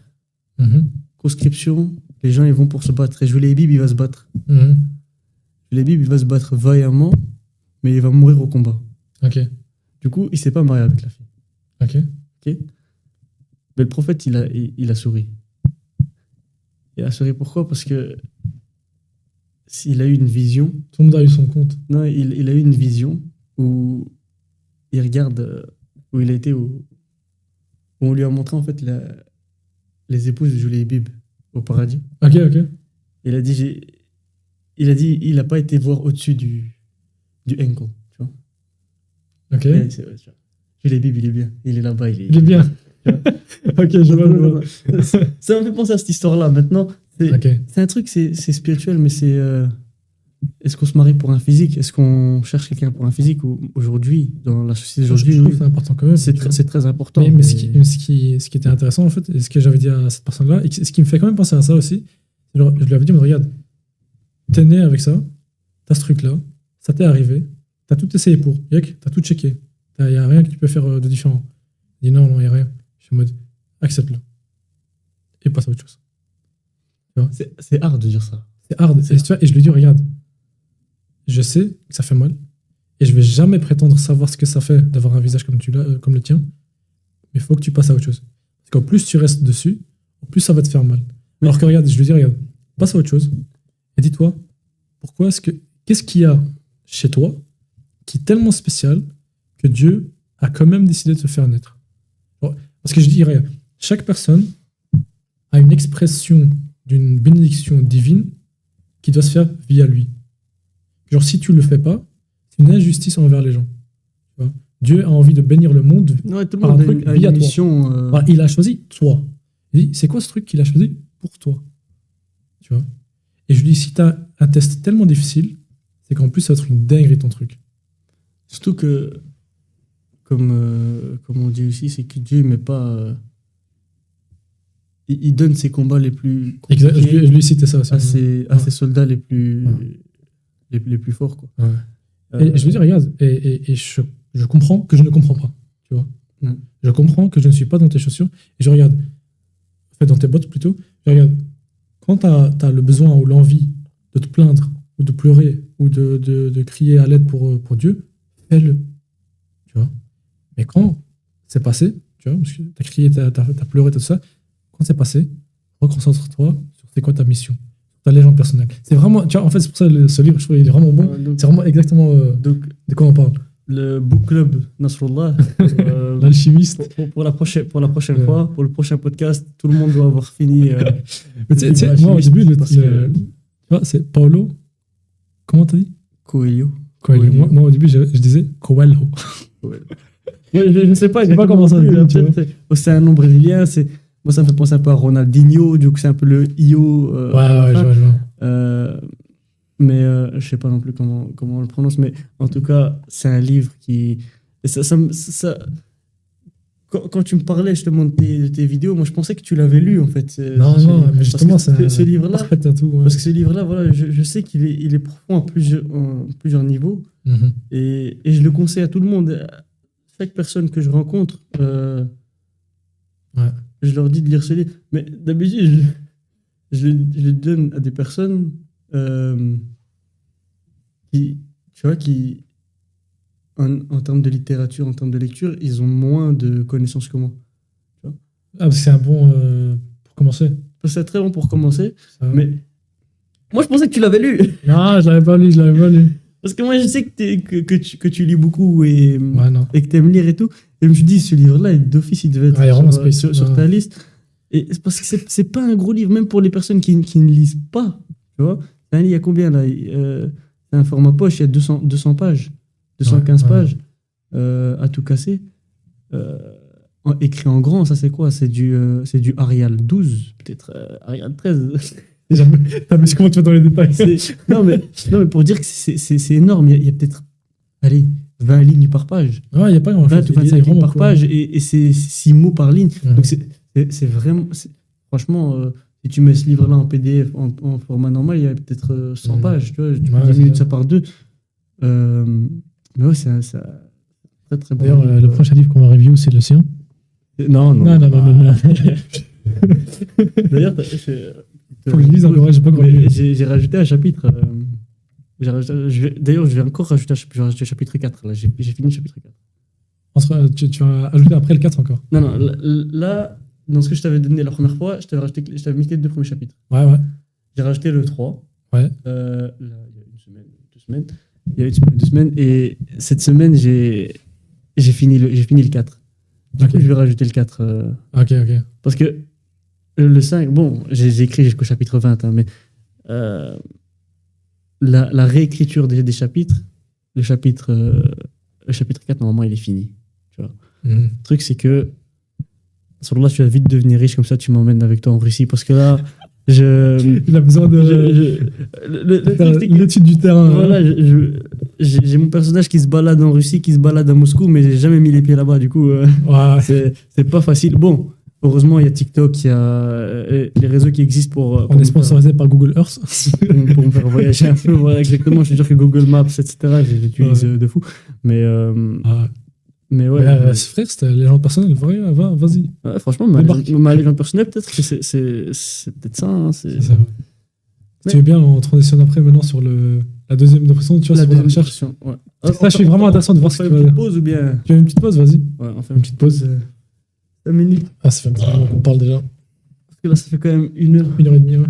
Mhm. Conscription, les gens ils vont pour se battre. Et Julie Bib, il va se battre. Mhm. Julie Bib, il va se battre vaillamment, mais il va mourir au combat. Ok. Du coup, il s'est pas marié avec la fille. Ok. Ok. Mais le prophète, il a souri. Il a souri pourquoi? Parce que s'il a eu une vision. Tout le monde a eu son compte. Non, il a eu une vision où il regarde où il a été, où on lui a montré en fait les épouses de Julie et Bib au paradis. Ok, ok. Il a dit, il n'a pas été voir au-dessus du ankle, tu vois. Ok. Ouais, tu vois. Julie et Bib, il est bien. Il est là-bas, Il est bien. Ok, je vois. Ça m'a fait penser à cette histoire-là. Maintenant, Ok. c'est un truc, c'est spirituel, mais c'est. Est-ce qu'on se marie pour un physique? Est-ce qu'on cherche quelqu'un pour un physique? Ou aujourd'hui, dans la société Je d'aujourd'hui, trouve que c'est important quand même. c'est très important. Mais ce qui était intéressant, en fait, et ce que j'avais dit à cette personne-là, et ce qui me fait quand même penser à ça aussi, genre, je lui avais dit, mais regarde, t'es né avec ça, t'as ce truc-là, ça t'est arrivé, t'as tout essayé pour, yek, t'as tout checké, il n'y a rien que tu peux faire de différent. Il dit non, non, il n'y a rien. Je suis en mode, accepte-le. Et passe à autre chose. C'est hard de dire ça. C'est hard. Et je lui dis, regarde, je sais que ça fait mal, et je vais jamais prétendre savoir ce que ça fait d'avoir un visage comme le tien, mais il faut que tu passes à autre chose. Parce qu'en plus tu restes dessus, en plus ça va te faire mal. Alors que regarde, je lui dis, regarde, passe à autre chose, et dis-toi, qu'est-ce qu'il y a chez toi qui est tellement spécial que Dieu a quand même décidé de te faire naître. Parce que je dis, regarde, chaque personne a une expression d'une bénédiction divine qui doit se faire via lui. Genre, si tu le fais pas, c'est une injustice envers les gens. Tu vois. Dieu a envie de bénir le monde Ouais, tout le par un monde truc a via une toi. mission. Voilà, il a choisi toi. Il dit, c'est quoi ce truc qu'il a choisi pour toi? Tu vois. Et je lui dis, si tu as un test tellement difficile, c'est qu'en plus, ça va être une dinguerie ton truc. Surtout que, comme on dit aussi, c'est que Dieu met pas. Il donne ses combats les plus Exact, compliqués je lui ai cité ça aussi. à ses soldats les plus, les plus forts, quoi. Ouais. Et je lui dis, regarde, et je comprends que je ne comprends pas. Tu vois. Ouais. Je comprends que je ne suis pas dans tes chaussures. Et je regarde, en fait, dans tes bottes plutôt. Je regarde, quand tu as le besoin ou l'envie de te plaindre, ou de pleurer, ou de crier à l'aide pour Dieu, fais-le. Tu vois. Mais quand c'est passé, tu vois, parce que tu as crié, tu as pleuré, tout ça, quand c'est passé, reconcentre-toi sur c'est quoi ta mission, ta légende personnelle. C'est vraiment, tu vois, en fait, c'est pour ça que ce livre, je trouve, il est vraiment bon. Donc, C'est vraiment exactement donc, de quoi on parle. le book club Nasrullah, L'alchimiste. pour la prochaine Ouais. fois, pour le prochain podcast, tout le monde doit avoir fini. Mais tu sais, moi, au début, tu vois, c'est Paulo. Comment t'as dit? Coelho. Moi, au début, je disais Coelho. Ouais, je sais pas, Je sais pas comment ça se dit, tu vois. C'est un nom brésilien. Moi, ça me fait penser un peu à Ronaldinho, du coup, c'est un peu le Io. Ouais, je vois. Mais je sais pas non plus comment on le prononce, mais en tout cas, c'est un livre qui. Et quand tu me parlais justement de tes vidéos, moi je pensais que tu l'avais lu en fait. Non, mais justement, c'est ce livre-là. Ouais. Parce que ce livre-là, voilà, je sais qu'il est profond à plusieurs niveaux. Mhm. Et je le conseille à tout le monde. Chaque personne que je rencontre, Ouais. je leur dis de lire ce livre. Mais d'habitude, je le donne à des personnes qui, tu vois, qui en termes de littérature, en termes de lecture, ils ont moins de connaissances que moi. Ah, parce que c'est un bon pour commencer. C'est très bon pour commencer, Ça- mais moi je pensais que tu l'avais lu. Non, je l'avais pas lu. Parce que moi je sais que tu lis beaucoup et Ouais, non. que tu aimes lire et tout. Et je me suis dit, ce livre-là, d'office, il devait être Ouais, il est vraiment sur, spécial, sur ouais. ta liste. Et c'est parce que c'est pas un gros livre, même pour les personnes qui ne lisent pas. Tu vois, c'est un livre, il y a combien là? C'est un format poche, il y a 200 pages, 215 Ouais, ouais. pages à tout casser. Écrit en grand, ça c'est quoi? C'est du Arial 12, peut-être Arial 13. T'as vu comment tu vas dans les détails. Non, mais pour dire que c'est énorme, il y a peut-être, allez, 20 lignes par page. Ouais, il n'y a pas grand 20 ou 25 lignes par page Ouais. et c'est 6 mots par ligne. Mhm. Donc c'est vraiment. Franchement, si tu mets ce livre-là en PDF, en format normal, il y a peut-être 100 pages. Tu vois, tu Ouais, peux diminuer c'est ça par deux. Mais ouais, c'est un très très bon. D'ailleurs, livre. le prochain livre qu'on va review, c'est le sien. Non. Non. D'ailleurs, Faut que je lise encore, j'ai pas encore lu. J'ai rajouté un chapitre. D'ailleurs, je vais encore rajouter le chapitre 4. Là, j'ai fini le chapitre 4. Tu vas ajouter après le 4 encore. Non, là, dans ce que je t'avais donné la première fois, je t'avais mis les 2 premiers chapitres. Ouais. J'ai rajouté le 3. Ouais. Là, il y a une semaine, 2 semaines. Il y a une semaine, 2 semaines. Et cette semaine, j'ai fini le 4. Du coup, je vais rajouter le 4. Ok. Parce que le 5, bon, j'ai écrit jusqu'au chapitre 20, hein, mais la réécriture des chapitres, le chapitre 4, normalement, il est fini. Tu vois. Mhm. Le truc, c'est que sur là, tu vas vite devenir riche, comme ça, tu m'emmènes avec toi en Russie. Parce que là, Il a besoin de l'étude du terrain. Voilà, j'ai mon personnage qui se balade en Russie, qui se balade à Moscou, mais j'ai jamais mis les pieds là-bas. Du coup, Ouais. c'est pas facile. Bon, heureusement, il y a TikTok, il y a les réseaux qui existent pour On est sponsorisé par Google Earth. pour me faire voyager un peu. Voilà, exactement. Je suis sûr que Google Maps, etc., j'utilise de fou. Mais ouais. Frère, c'était légende personnelle. Vas-y. Ouais, franchement, Débarque. ma légende personnelle, peut-être que c'est peut-être ça. Hein, C'est ça. Si tu veux bien, on transitionne après maintenant sur la deuxième impression, tu vois, la sur la deuxième recherche. question. Ouais. Ça, je suis vraiment intéressant de voir on ce fait que une tu vas petite pause ou bien. Tu veux une petite pause, vas-y. Ouais, on fait une petite pause. 5 minutes. Ah, ça fait un petit moment qu'on parle déjà. Parce que là, ça fait quand même 1 heure. 1h30, ouais.